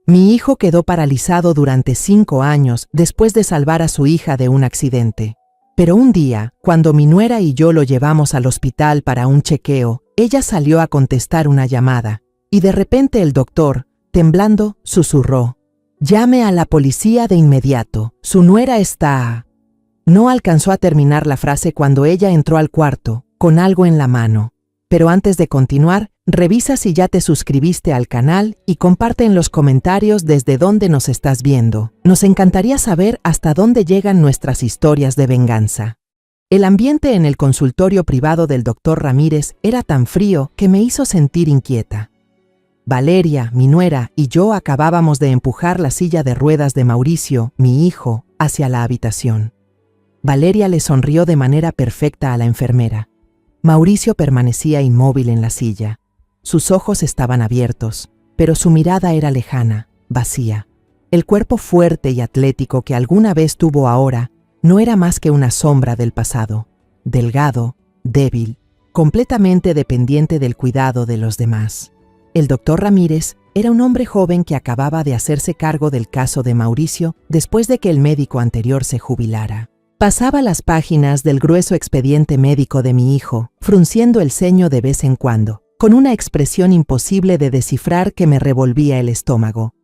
Mi hijo quedó paralizado durante 5 años después de salvar a su hija de un accidente. Pero un día, cuando mi nuera y yo lo llevamos al hospital para un chequeo, ella salió a contestar una llamada, y de repente el doctor, temblando, susurró: «Llame a la policía de inmediato, su nuera está...». No alcanzó a terminar la frase cuando ella entró al cuarto, con algo en la mano. Pero antes de continuar, revisa si ya te suscribiste al canal y comparte en los comentarios desde dónde nos estás viendo. Nos encantaría saber hasta dónde llegan nuestras historias de venganza. El ambiente en el consultorio privado del doctor Ramírez era tan frío que me hizo sentir inquieta. Valeria, mi nuera, y yo acabábamos de empujar la silla de ruedas de Mauricio, mi hijo, hacia la habitación. Valeria le sonrió de manera perfecta a la enfermera. Mauricio permanecía inmóvil en la silla. Sus ojos estaban abiertos, pero su mirada era lejana, vacía. El cuerpo fuerte y atlético que alguna vez tuvo ahora no era más que una sombra del pasado, delgado, débil, completamente dependiente del cuidado de los demás. El doctor Ramírez era un hombre joven que acababa de hacerse cargo del caso de Mauricio después de que el médico anterior se jubilara. Pasaba las páginas del grueso expediente médico de mi hijo, frunciendo el ceño de vez en cuando, con una expresión imposible de descifrar que me revolvía el estómago.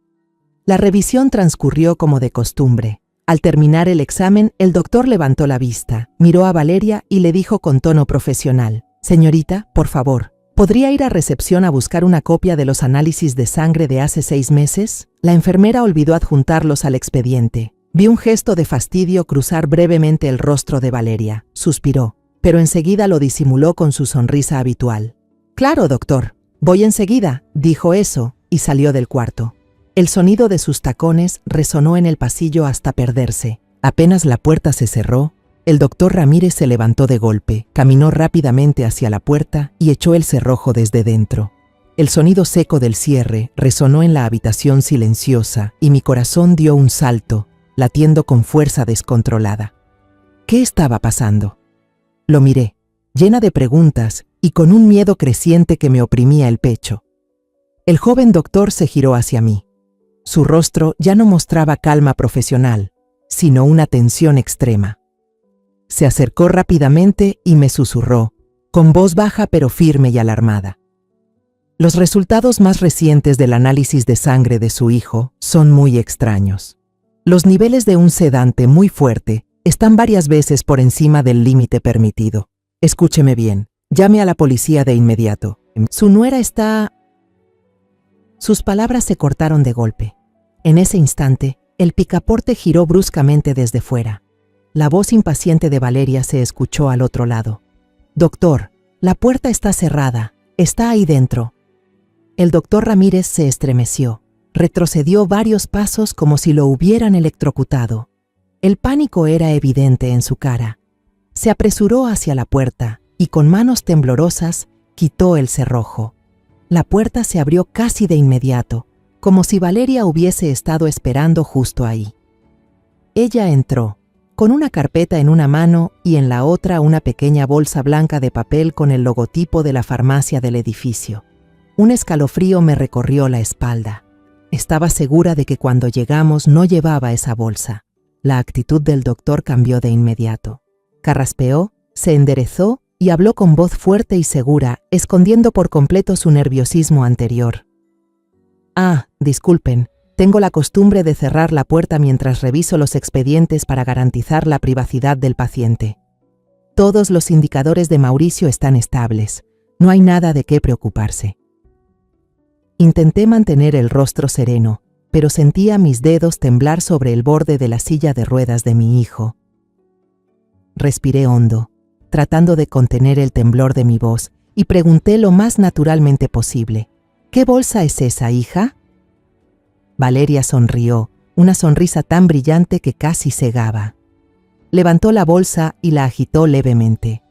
La revisión transcurrió como de costumbre. Al terminar el examen, el doctor levantó la vista, miró a Valeria y le dijo con tono profesional: «Señorita, por favor, ¿podría ir a recepción a buscar una copia de los análisis de sangre de hace 6 meses?» La enfermera olvidó adjuntarlos al expediente. Vi un gesto de fastidio cruzar brevemente el rostro de Valeria. Suspiró, pero enseguida lo disimuló con su sonrisa habitual. «Claro, doctor, voy enseguida», dijo eso y salió del cuarto. El sonido de sus tacones resonó en el pasillo hasta perderse. Apenas la puerta se cerró, el doctor Ramírez se levantó de golpe, caminó rápidamente hacia la puerta y echó el cerrojo desde dentro. El sonido seco del cierre resonó en la habitación silenciosa y mi corazón dio un salto, latiendo con fuerza descontrolada. ¿Qué estaba pasando? Lo miré, llena de preguntas y con un miedo creciente que me oprimía el pecho. El joven doctor se giró hacia mí. Su rostro ya no mostraba calma profesional, sino una tensión extrema. Se acercó rápidamente y me susurró, con voz baja pero firme y alarmada: «Los resultados más recientes del análisis de sangre de su hijo son muy extraños. Los niveles de un sedante muy fuerte están varias veces por encima del límite permitido. Escúcheme bien, llame a la policía de inmediato. Su nuera está...». Sus palabras se cortaron de golpe. En ese instante, el picaporte giró bruscamente desde fuera. La voz impaciente de Valeria se escuchó al otro lado. «Doctor, la puerta está cerrada. Está ahí dentro». El doctor Ramírez se estremeció. Retrocedió varios pasos como si lo hubieran electrocutado. El pánico era evidente en su cara. Se apresuró hacia la puerta y con manos temblorosas quitó el cerrojo. La puerta se abrió casi de inmediato, como si Valeria hubiese estado esperando justo ahí. Ella entró, con una carpeta en una mano y en la otra una pequeña bolsa blanca de papel con el logotipo de la farmacia del edificio. Un escalofrío me recorrió la espalda. Estaba segura de que cuando llegamos no llevaba esa bolsa. La actitud del doctor cambió de inmediato. Carraspeó, se enderezó y habló con voz fuerte y segura, escondiendo por completo su nerviosismo anterior. «Ah, disculpen, tengo la costumbre de cerrar la puerta mientras reviso los expedientes para garantizar la privacidad del paciente. Todos los indicadores de Mauricio están estables. No hay nada de qué preocuparse». Intenté mantener el rostro sereno, pero sentía mis dedos temblar sobre el borde de la silla de ruedas de mi hijo. Respiré hondo, tratando de contener el temblor de mi voz, y pregunté lo más naturalmente posible: «¿Qué bolsa es esa, hija?». Valeria sonrió, una sonrisa tan brillante que casi cegaba. Levantó la bolsa y la agitó levemente.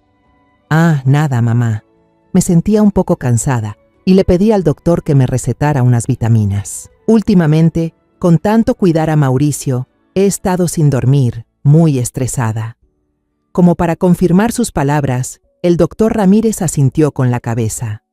«Ah, nada, mamá». Me sentía un poco cansada y le pedí al doctor que me recetara unas vitaminas. Últimamente, con tanto cuidar a Mauricio, he estado sin dormir, muy estresada. Como para confirmar sus palabras, el doctor Ramírez asintió con la cabeza.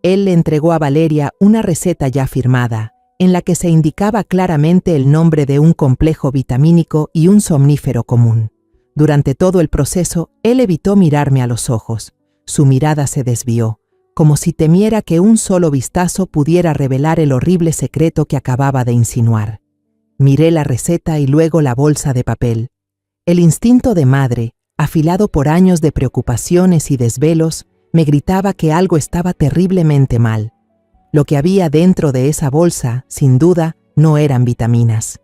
Él le entregó a Valeria una receta ya firmada en la que se indicaba claramente el nombre de un complejo vitamínico y un somnífero común. Durante todo el proceso, él evitó mirarme a los ojos. Su mirada se desvió, como si temiera que un solo vistazo pudiera revelar el horrible secreto que acababa de insinuar. Miré la receta y luego la bolsa de papel. El instinto de madre, afilado por años de preocupaciones y desvelos, me gritaba que algo estaba terriblemente mal. Lo que había dentro de esa bolsa, sin duda, no eran vitaminas.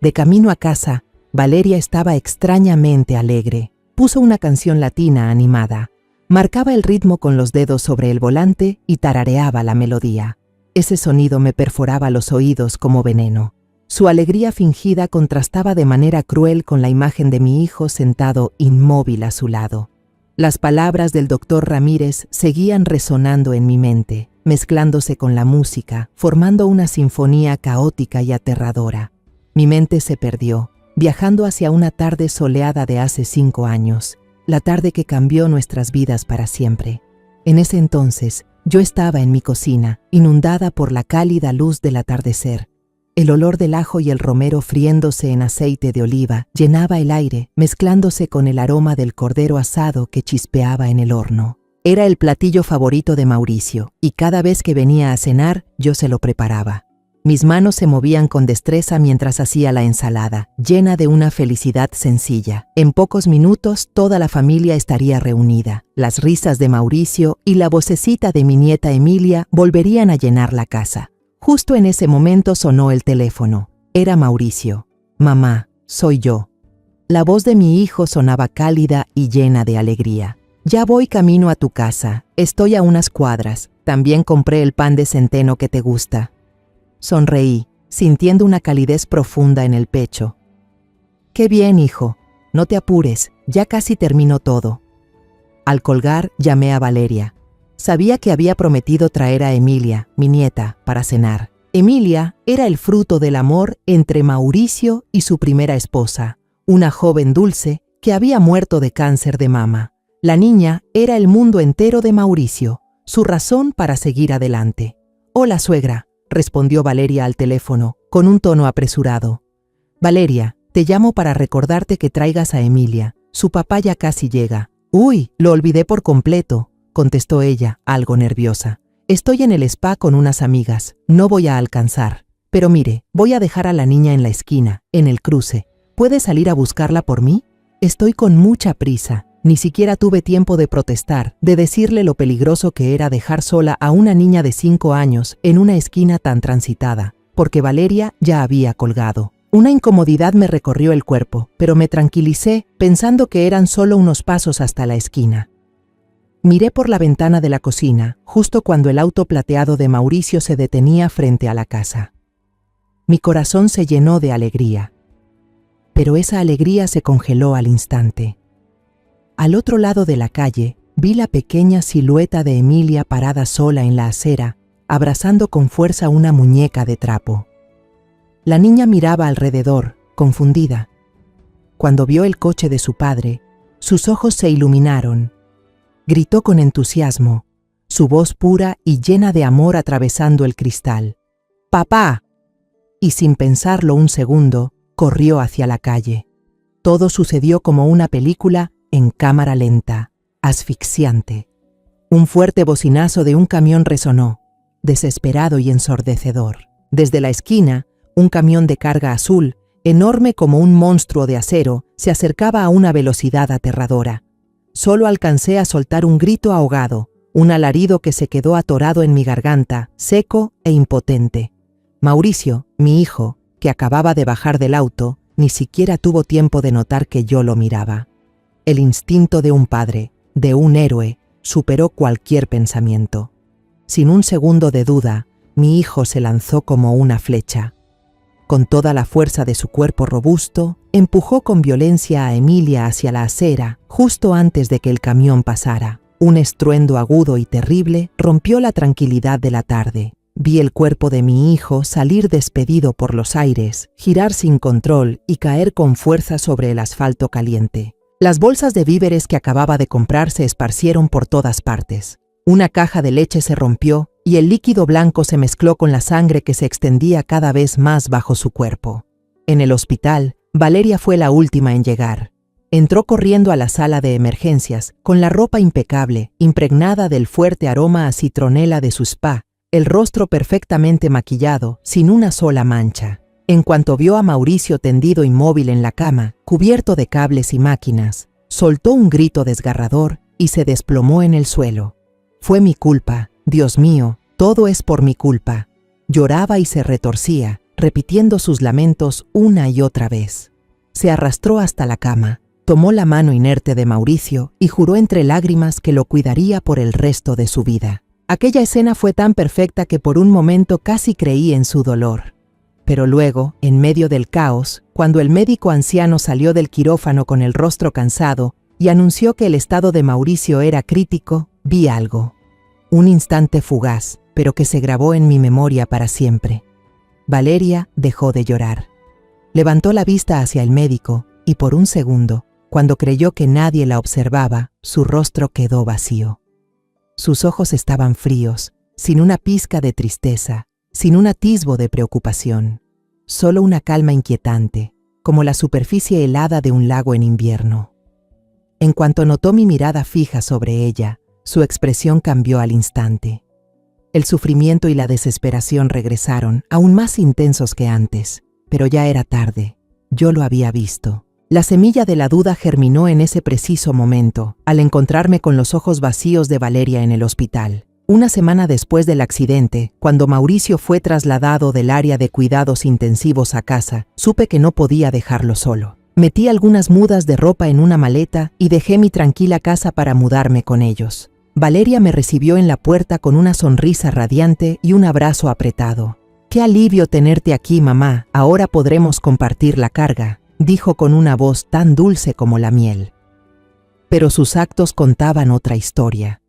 De camino a casa, Valeria estaba extrañamente alegre. Puso una canción latina animada. Marcaba el ritmo con los dedos sobre el volante y tarareaba la melodía. Ese sonido me perforaba los oídos como veneno. Su alegría fingida contrastaba de manera cruel con la imagen de mi hijo sentado inmóvil a su lado. Las palabras del doctor Ramírez seguían resonando en mi mente, mezclándose con la música, formando una sinfonía caótica y aterradora. Mi mente se perdió, viajando hacia una tarde soleada de hace 5 años, la tarde que cambió nuestras vidas para siempre. En ese entonces, yo estaba en mi cocina, inundada por la cálida luz del atardecer. El olor del ajo y el romero friéndose en aceite de oliva llenaba el aire, mezclándose con el aroma del cordero asado que chispeaba en el horno. Era el platillo favorito de Mauricio, y cada vez que venía a cenar, yo se lo preparaba. Mis manos se movían con destreza mientras hacía la ensalada, llena de una felicidad sencilla. En pocos minutos, toda la familia estaría reunida. Las risas de Mauricio y la vocecita de mi nieta Emilia volverían a llenar la casa. Justo en ese momento sonó el teléfono. Era Mauricio. «Mamá, soy yo». La voz de mi hijo sonaba cálida y llena de alegría. «Ya voy camino a tu casa. Estoy a unas cuadras. También compré el pan de centeno que te gusta». Sonreí, sintiendo una calidez profunda en el pecho. «Qué bien, hijo. No te apures, ya casi termino todo». Al colgar, llamé a Valeria. Sabía que había prometido traer a Emilia, mi nieta, para cenar. Emilia era el fruto del amor entre Mauricio y su primera esposa, una joven dulce que había muerto de cáncer de mama. La niña era el mundo entero de Mauricio, su razón para seguir adelante. «Hola, suegra», respondió Valeria al teléfono, con un tono apresurado. «Valeria, te llamo para recordarte que traigas a Emilia. Su papá ya casi llega». «Uy, lo olvidé por completo», contestó ella, algo nerviosa. «Estoy en el spa con unas amigas. No voy a alcanzar. Pero mire, voy a dejar a la niña en la esquina, en el cruce. ¿Puede salir a buscarla por mí? Estoy con mucha prisa. Ni siquiera tuve tiempo de protestar, de decirle lo peligroso que era dejar sola a una niña de 5 años en una esquina tan transitada, porque Valeria ya había colgado. Una incomodidad me recorrió el cuerpo, pero me tranquilicé pensando que eran solo unos pasos hasta la esquina. Miré por la ventana de la cocina, justo cuando el auto plateado de Mauricio se detenía frente a la casa. Mi corazón se llenó de alegría, pero esa alegría se congeló al instante. Al otro lado de la calle, vi la pequeña silueta de Emilia parada sola en la acera, abrazando con fuerza una muñeca de trapo. La niña miraba alrededor, confundida. Cuando vio el coche de su padre, sus ojos se iluminaron. Gritó con entusiasmo, su voz pura y llena de amor atravesando el cristal. «¡Papá!». Y sin pensarlo un segundo, corrió hacia la calle. Todo sucedió como una película en cámara lenta, asfixiante. Un fuerte bocinazo de un camión resonó, desesperado y ensordecedor. Desde la esquina, un camión de carga azul, enorme como un monstruo de acero, se acercaba a una velocidad aterradora. Solo alcancé a soltar un grito ahogado, un alarido que se quedó atorado en mi garganta, seco e impotente. Mauricio, mi hijo, que acababa de bajar del auto, ni siquiera tuvo tiempo de notar que yo lo miraba. El instinto de un padre, de un héroe, superó cualquier pensamiento. Sin un segundo de duda, mi hijo se lanzó como una flecha. Con toda la fuerza de su cuerpo robusto, empujó con violencia a Emilia hacia la acera, justo antes de que el camión pasara. Un estruendo agudo y terrible rompió la tranquilidad de la tarde. Vi el cuerpo de mi hijo salir despedido por los aires, girar sin control y caer con fuerza sobre el asfalto caliente. Las bolsas de víveres que acababa de comprar se esparcieron por todas partes. Una caja de leche se rompió y el líquido blanco se mezcló con la sangre que se extendía cada vez más bajo su cuerpo. En el hospital, Valeria fue la última en llegar. Entró corriendo a la sala de emergencias, con la ropa impecable, impregnada del fuerte aroma a citronela de su spa, el rostro perfectamente maquillado, sin una sola mancha. En cuanto vio a Mauricio tendido inmóvil en la cama, cubierto de cables y máquinas, soltó un grito desgarrador y se desplomó en el suelo. «Fue mi culpa, Dios mío, todo es por mi culpa». Lloraba y se retorcía, repitiendo sus lamentos una y otra vez. Se arrastró hasta la cama, tomó la mano inerte de Mauricio y juró entre lágrimas que lo cuidaría por el resto de su vida. Aquella escena fue tan perfecta que por un momento casi creí en su dolor. Pero luego, en medio del caos, cuando el médico anciano salió del quirófano con el rostro cansado y anunció que el estado de Mauricio era crítico, vi algo. Un instante fugaz, pero que se grabó en mi memoria para siempre. Valeria dejó de llorar. Levantó la vista hacia el médico y por un segundo, cuando creyó que nadie la observaba, su rostro quedó vacío. Sus ojos estaban fríos, sin una pizca de tristeza, sin un atisbo de preocupación. Solo una calma inquietante, como la superficie helada de un lago en invierno. En cuanto notó mi mirada fija sobre ella, su expresión cambió al instante. El sufrimiento y la desesperación regresaron, aún más intensos que antes, pero ya era tarde. Yo lo había visto. La semilla de la duda germinó en ese preciso momento, al encontrarme con los ojos vacíos de Valeria en el hospital. Una semana después del accidente, cuando Mauricio fue trasladado del área de cuidados intensivos a casa, supe que no podía dejarlo solo. Metí algunas mudas de ropa en una maleta y dejé mi tranquila casa para mudarme con ellos. Valeria me recibió en la puerta con una sonrisa radiante y un abrazo apretado. «Qué alivio tenerte aquí, mamá, ahora podremos compartir la carga», dijo con una voz tan dulce como la miel. Pero sus actos contaban otra historia.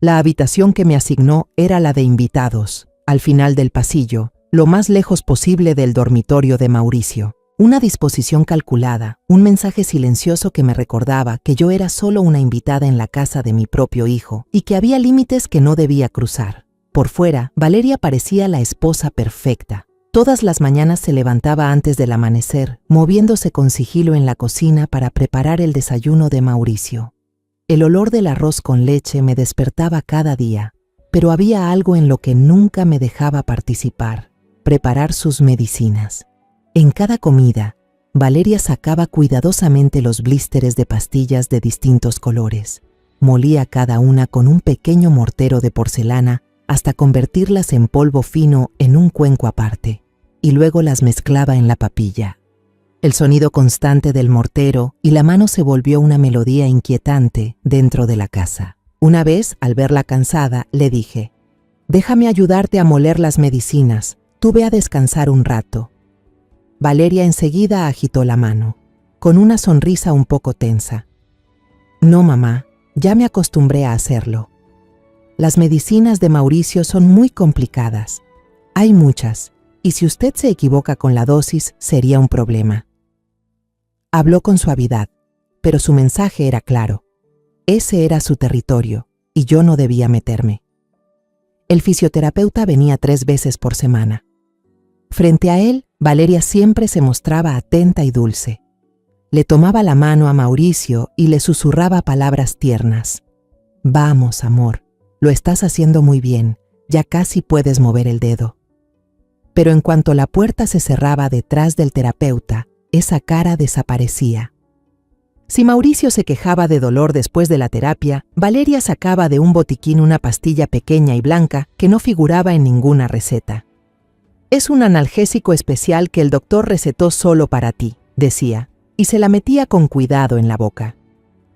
La habitación que me asignó era la de invitados, al final del pasillo, lo más lejos posible del dormitorio de Mauricio. Una disposición calculada, un mensaje silencioso que me recordaba que yo era solo una invitada en la casa de mi propio hijo y que había límites que no debía cruzar. Por fuera, Valeria parecía la esposa perfecta. Todas las mañanas se levantaba antes del amanecer, moviéndose con sigilo en la cocina para preparar el desayuno de Mauricio. El olor del arroz con leche me despertaba cada día, pero había algo en lo que nunca me dejaba participar: preparar sus medicinas. En cada comida, Valeria sacaba cuidadosamente los blísteres de pastillas de distintos colores. Molía cada una con un pequeño mortero de porcelana hasta convertirlas en polvo fino en un cuenco aparte, y luego las mezclaba en la papilla. El sonido constante del mortero y la mano se volvió una melodía inquietante dentro de la casa. Una vez, al verla cansada, le dije: «Déjame ayudarte a moler las medicinas, tú ve a descansar un rato». Valeria enseguida agitó la mano, con una sonrisa un poco tensa. «No, mamá, ya me acostumbré a hacerlo. Las medicinas de Mauricio son muy complicadas. Hay muchas, y si usted se equivoca con la dosis, sería un problema». Habló con suavidad, pero su mensaje era claro. Ese era su territorio, y yo no debía meterme. El fisioterapeuta venía 3 veces por semana. Frente a él, Valeria siempre se mostraba atenta y dulce. Le tomaba la mano a Mauricio y le susurraba palabras tiernas. «Vamos, amor, lo estás haciendo muy bien, ya casi puedes mover el dedo». Pero en cuanto la puerta se cerraba detrás del terapeuta, esa cara desaparecía. Si Mauricio se quejaba de dolor después de la terapia, Valeria sacaba de un botiquín una pastilla pequeña y blanca que no figuraba en ninguna receta. «Es un analgésico especial que el doctor recetó solo para ti», decía, y se la metía con cuidado en la boca.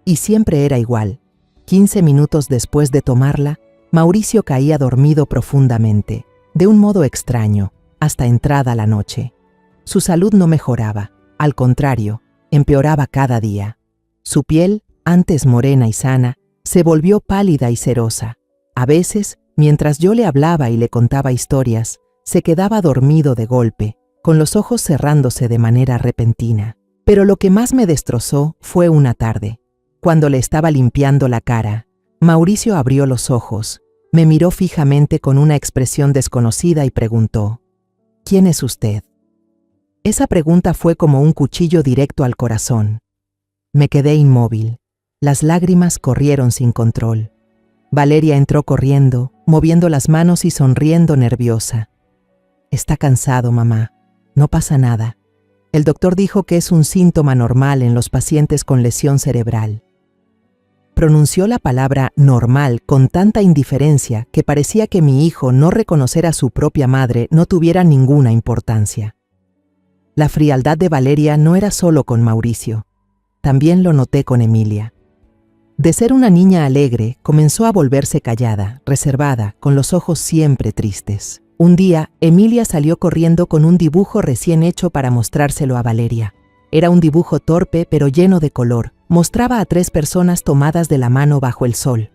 Y siempre era igual. 15 minutos después de tomarla, Mauricio caía dormido profundamente, de un modo extraño, hasta entrada la noche. Su salud no mejoraba, al contrario, empeoraba cada día. Su piel, antes morena y sana, se volvió pálida y cerosa. A veces, mientras yo le hablaba y le contaba historias, se quedaba dormido de golpe, con los ojos cerrándose de manera repentina. Pero lo que más me destrozó fue una tarde. Cuando le estaba limpiando la cara, Mauricio abrió los ojos, Me miró fijamente con una expresión desconocida y preguntó: ¿Quién es usted? Esa pregunta fue como un cuchillo directo al corazón. Me quedé inmóvil. Las lágrimas corrieron sin control. Valeria entró corriendo, moviendo las manos y sonriendo nerviosa. Está cansado, mamá. No pasa nada. El doctor dijo que es un síntoma normal en los pacientes con lesión cerebral. Pronunció la palabra normal con tanta indiferencia que parecía que mi hijo no reconocer a su propia madre no tuviera ninguna importancia. La frialdad de Valeria no era solo con Mauricio. También lo noté con Emilia. De ser una niña alegre, comenzó a volverse callada, reservada, con los ojos siempre tristes. Un día, Emilia salió corriendo con un dibujo recién hecho para mostrárselo a Valeria. Era un dibujo torpe pero lleno de color. Mostraba a 3 personas tomadas de la mano bajo el sol.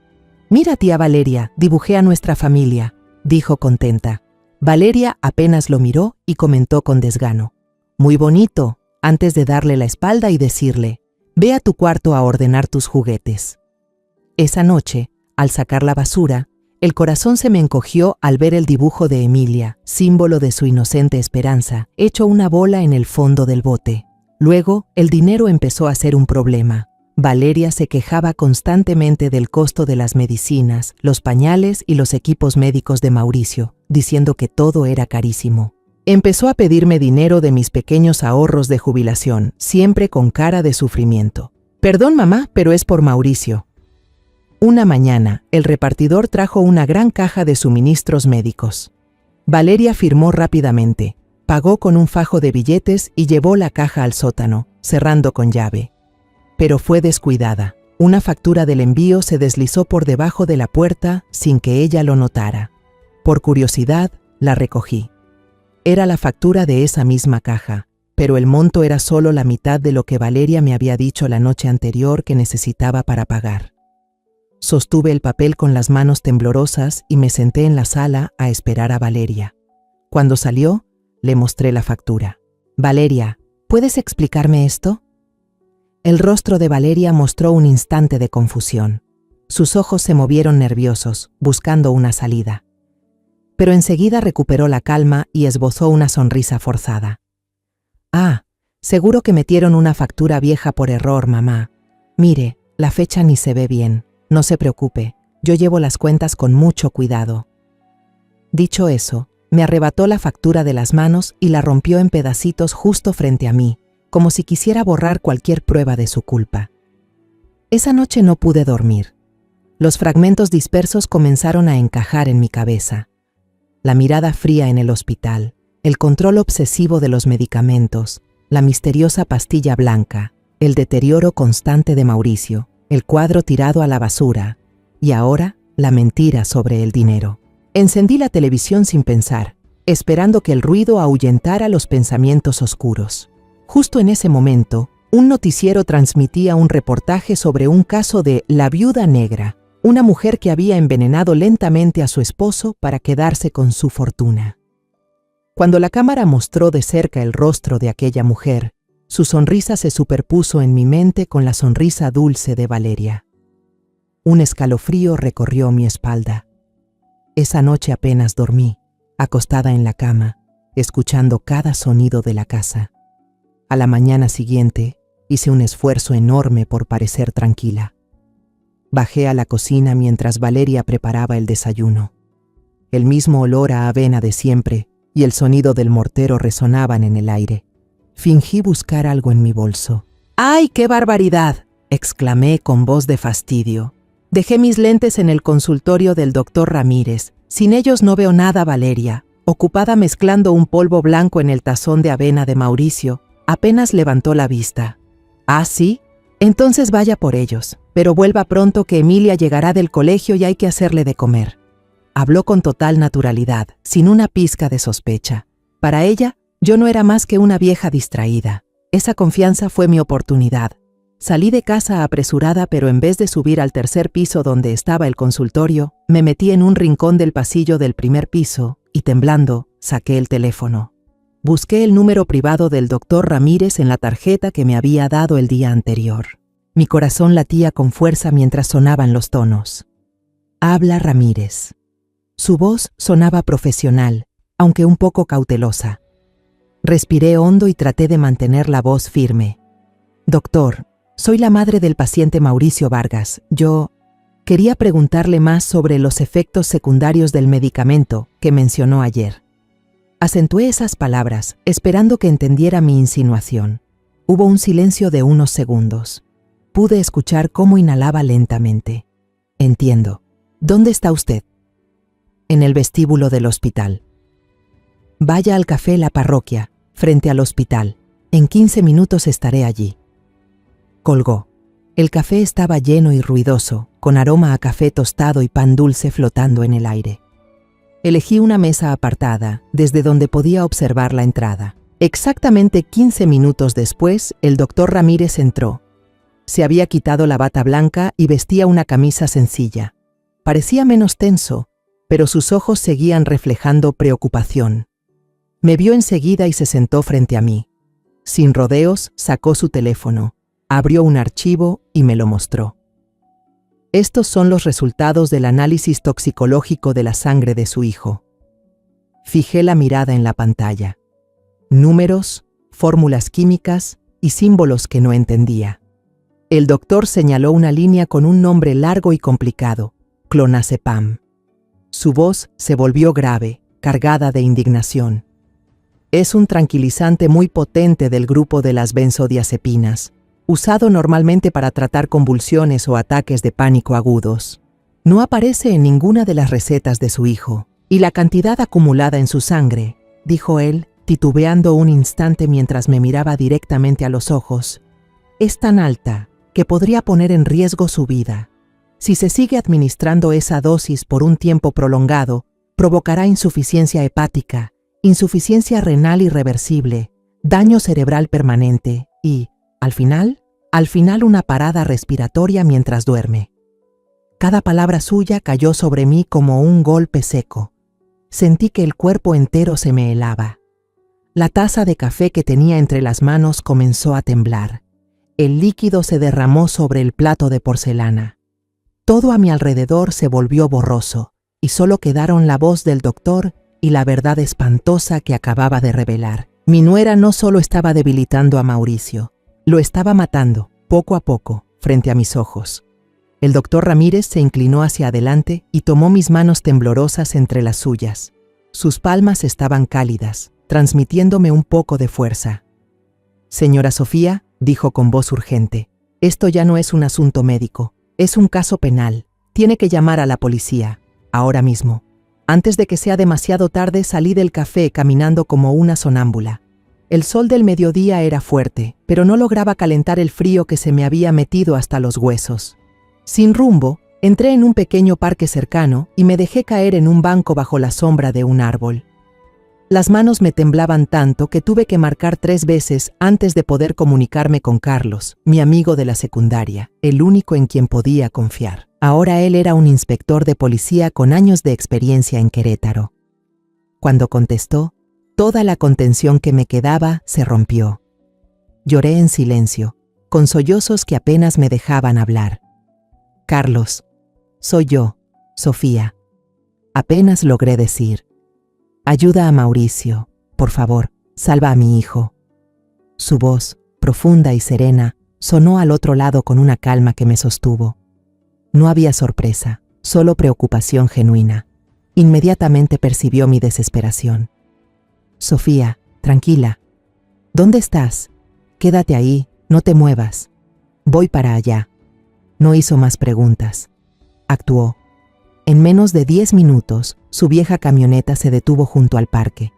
«Mira, tía Valeria, dibujé a nuestra familia», dijo contenta. Valeria apenas lo miró y comentó con desgano: «Muy bonito», antes de darle la espalda y decirle: «Ve a tu cuarto a ordenar tus juguetes». Esa noche, al sacar la basura, el corazón se me encogió al ver el dibujo de Emilia, símbolo de su inocente esperanza, hecho una bola en el fondo del bote. Luego, el dinero empezó a ser un problema. Valeria se quejaba constantemente del costo de las medicinas, los pañales y los equipos médicos de Mauricio, diciendo que todo era carísimo. Empezó a pedirme dinero de mis pequeños ahorros de jubilación, siempre con cara de sufrimiento. «Perdón, mamá, pero es por Mauricio». Una mañana, el repartidor trajo una gran caja de suministros médicos. Valeria firmó rápidamente, pagó con un fajo de billetes y llevó la caja al sótano, cerrando con llave. Pero fue descuidada. Una factura del envío se deslizó por debajo de la puerta sin que ella lo notara. Por curiosidad, la recogí. Era la factura de esa misma caja, pero el monto era solo la mitad de lo que Valeria me había dicho la noche anterior que necesitaba para pagar. Sostuve el papel con las manos temblorosas y me senté en la sala a esperar a Valeria. Cuando salió, le mostré la factura. «Valeria, ¿puedes explicarme esto?» El rostro de Valeria mostró un instante de confusión. Sus ojos se movieron nerviosos, buscando una salida. Pero enseguida recuperó la calma y esbozó una sonrisa forzada. «Ah, seguro que metieron una factura vieja por error, mamá. Mire, la fecha ni se ve bien. No se preocupe, yo llevo las cuentas con mucho cuidado». Dicho eso, me arrebató la factura de las manos y la rompió en pedacitos justo frente a mí, como si quisiera borrar cualquier prueba de su culpa. Esa noche no pude dormir. Los fragmentos dispersos comenzaron a encajar en mi cabeza. La mirada fría en el hospital, el control obsesivo de los medicamentos, la misteriosa pastilla blanca, el deterioro constante de Mauricio, el cuadro tirado a la basura y ahora la mentira sobre el dinero. Encendí la televisión sin pensar, esperando que el ruido ahuyentara los pensamientos oscuros. Justo en ese momento, un noticiero transmitía un reportaje sobre un caso de la viuda negra, una mujer que había envenenado lentamente a su esposo para quedarse con su fortuna. Cuando la cámara mostró de cerca el rostro de aquella mujer, su sonrisa se superpuso en mi mente con la sonrisa dulce de Valeria. Un escalofrío recorrió mi espalda. Esa noche apenas dormí, acostada en la cama, escuchando cada sonido de la casa. A la mañana siguiente, hice un esfuerzo enorme por parecer tranquila. Bajé a la cocina mientras Valeria preparaba el desayuno. El mismo olor a avena de siempre y el sonido del mortero resonaban en el aire. Fingí buscar algo en mi bolso. «¡Ay, qué barbaridad!», exclamé con voz de fastidio. «Dejé mis lentes en el consultorio del doctor Ramírez. Sin ellos no veo nada, Valeria». Ocupada mezclando un polvo blanco en el tazón de avena de Mauricio, apenas levantó la vista. «¿Ah, sí? Entonces vaya por ellos, pero vuelva pronto que Emilia llegará del colegio y hay que hacerle de comer». Habló con total naturalidad, sin una pizca de sospecha. Para ella, yo no era más que una vieja distraída. Esa confianza fue mi oportunidad. Salí de casa apresurada, pero en vez de subir al 3er piso donde estaba el consultorio, me metí en un rincón del pasillo del 1er piso y, temblando, saqué el teléfono. Busqué el número privado del doctor Ramírez en la tarjeta que me había dado el día anterior. Mi corazón latía con fuerza mientras sonaban los tonos. «Habla Ramírez». Su voz sonaba profesional, aunque un poco cautelosa. Respiré hondo y traté de mantener la voz firme. Doctor, soy la madre del paciente Mauricio Vargas. Yo quería preguntarle más sobre los efectos secundarios del medicamento que mencionó ayer. Acentué esas palabras, esperando que entendiera mi insinuación. Hubo un silencio de unos segundos. Pude escuchar cómo inhalaba lentamente. Entiendo. ¿Dónde está usted? En el vestíbulo del hospital. Vaya al café La Parroquia, frente al hospital. En 15 minutos estaré allí. Colgó. El café estaba lleno y ruidoso, con aroma a café tostado y pan dulce flotando en el aire. Elegí una mesa apartada, desde donde podía observar la entrada. Exactamente 15 minutos después, el doctor Ramírez entró. Se había quitado la bata blanca y vestía una camisa sencilla. Parecía menos tenso, pero sus ojos seguían reflejando preocupación. Me vio enseguida y se sentó frente a mí. Sin rodeos, sacó su teléfono, abrió un archivo y me lo mostró. Estos son los resultados del análisis toxicológico de la sangre de su hijo. Fijé la mirada en la pantalla. Números, fórmulas químicas y símbolos que no entendía. El doctor señaló una línea con un nombre largo y complicado, clonazepam. Su voz se volvió grave, cargada de indignación. Es un tranquilizante muy potente del grupo de las benzodiazepinas, usado normalmente para tratar convulsiones o ataques de pánico agudos. No aparece en ninguna de las recetas de su hijo, y la cantidad acumulada en su sangre, dijo él, titubeando un instante mientras me miraba directamente a los ojos, es tan alta que podría poner en riesgo su vida. Si se sigue administrando esa dosis por un tiempo prolongado, provocará insuficiencia hepática, insuficiencia renal irreversible, daño cerebral permanente y, al final una parada respiratoria mientras duerme. Cada palabra suya cayó sobre mí como un golpe seco. Sentí que el cuerpo entero se me helaba. La taza de café que tenía entre las manos comenzó a temblar. El líquido se derramó sobre el plato de porcelana. Todo a mi alrededor se volvió borroso, y solo quedaron la voz del doctor y la verdad espantosa que acababa de revelar. Mi nuera no solo estaba debilitando a Mauricio, lo estaba matando, poco a poco, frente a mis ojos. El doctor Ramírez se inclinó hacia adelante y tomó mis manos temblorosas entre las suyas. Sus palmas estaban cálidas, transmitiéndome un poco de fuerza. Señora Sofía, dijo con voz urgente, esto ya no es un asunto médico, es un caso penal. Tiene que llamar a la policía, ahora mismo. Antes de que sea demasiado tarde salí del café caminando como una sonámbula. El sol del mediodía era fuerte, pero no lograba calentar el frío que se me había metido hasta los huesos. Sin rumbo, entré en un pequeño parque cercano y me dejé caer en un banco bajo la sombra de un árbol. Las manos me temblaban tanto que tuve que marcar 3 veces antes de poder comunicarme con Carlos, mi amigo de la secundaria, el único en quien podía confiar. Ahora él era un inspector de policía con años de experiencia en Querétaro. Cuando contestó, toda la contención que me quedaba se rompió. Lloré en silencio, con sollozos que apenas me dejaban hablar. Carlos, soy yo, Sofía. Apenas logré decir. Ayuda a Mauricio, por favor, salva a mi hijo. Su voz, profunda y serena, sonó al otro lado con una calma que me sostuvo. No había sorpresa, solo preocupación genuina. Inmediatamente percibió mi desesperación. Sofía, tranquila. ¿Dónde estás? Quédate ahí, no te muevas. Voy para allá. No hizo más preguntas. Actuó. En menos de 10 minutos, su vieja camioneta se detuvo junto al parque.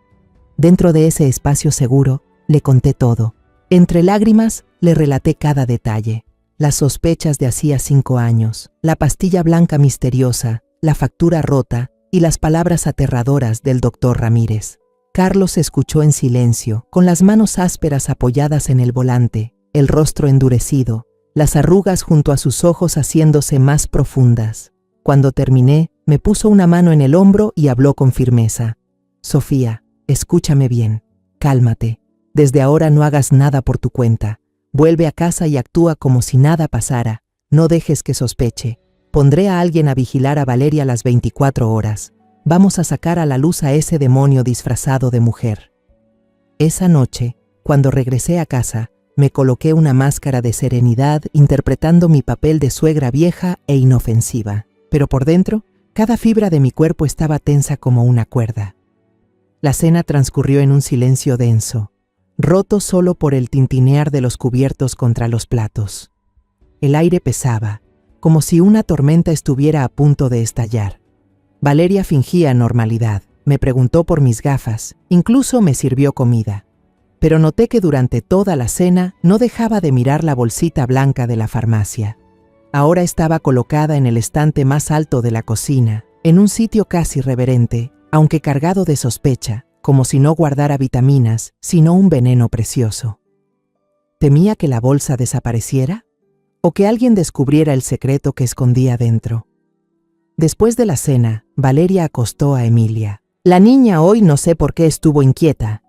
Dentro de ese espacio seguro, le conté todo. Entre lágrimas, le relaté cada detalle. Las sospechas de hacía 5 años, la pastilla blanca misteriosa, la factura rota y las palabras aterradoras del doctor Ramírez. Carlos escuchó en silencio, con las manos ásperas apoyadas en el volante, el rostro endurecido, las arrugas junto a sus ojos haciéndose más profundas. Cuando terminé, me puso una mano en el hombro y habló con firmeza. Sofía, escúchame bien, cálmate. Desde ahora no hagas nada por tu cuenta. Vuelve a casa y actúa como si nada pasara. No dejes que sospeche. Pondré a alguien a vigilar a Valeria las 24 horas. Vamos a sacar a la luz a ese demonio disfrazado de mujer. Esa noche, cuando regresé a casa, me coloqué una máscara de serenidad interpretando mi papel de suegra vieja e inofensiva, pero por dentro, cada fibra de mi cuerpo estaba tensa como una cuerda. La cena transcurrió en un silencio denso, roto solo por el tintinear de los cubiertos contra los platos. El aire pesaba, como si una tormenta estuviera a punto de estallar. Valeria fingía normalidad, me preguntó por mis gafas, incluso me sirvió comida. Pero noté que durante toda la cena no dejaba de mirar la bolsita blanca de la farmacia. Ahora estaba colocada en el estante más alto de la cocina, en un sitio casi reverente, aunque cargado de sospecha, como si no guardara vitaminas, sino un veneno precioso. ¿Temía que la bolsa desapareciera? ¿O que alguien descubriera el secreto que escondía dentro? Después de la cena, Valeria acostó a Emilia. La niña hoy no sé por qué estuvo inquieta.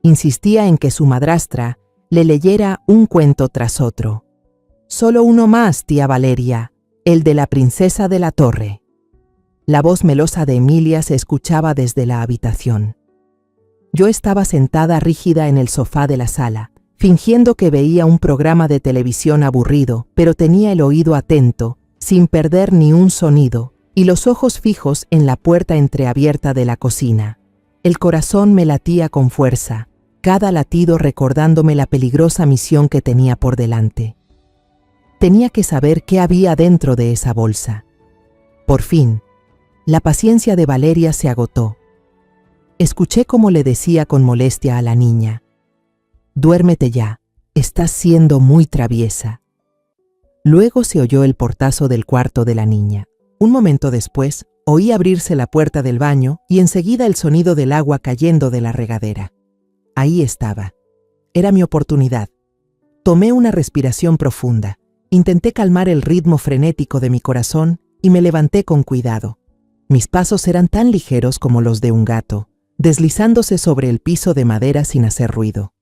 Insistía en que su madrastra le leyera un cuento tras otro. «Solo uno más, tía Valeria, el de la princesa de la torre». La voz melosa de Emilia se escuchaba desde la habitación. Yo estaba sentada rígida en el sofá de la sala, fingiendo que veía un programa de televisión aburrido, pero tenía el oído atento, sin perder ni un sonido, y los ojos fijos en la puerta entreabierta de la cocina. El corazón me latía con fuerza, cada latido recordándome la peligrosa misión que tenía por delante. Tenía que saber qué había dentro de esa bolsa. Por fin, la paciencia de Valeria se agotó. Escuché cómo le decía con molestia a la niña: «Duérmete ya, estás siendo muy traviesa». Luego se oyó el portazo del cuarto de la niña. Un momento después, oí abrirse la puerta del baño y enseguida el sonido del agua cayendo de la regadera. Ahí estaba. Era mi oportunidad. Tomé una respiración profunda, intenté calmar el ritmo frenético de mi corazón y me levanté con cuidado. Mis pasos eran tan ligeros como los de un gato, deslizándose sobre el piso de madera sin hacer ruido.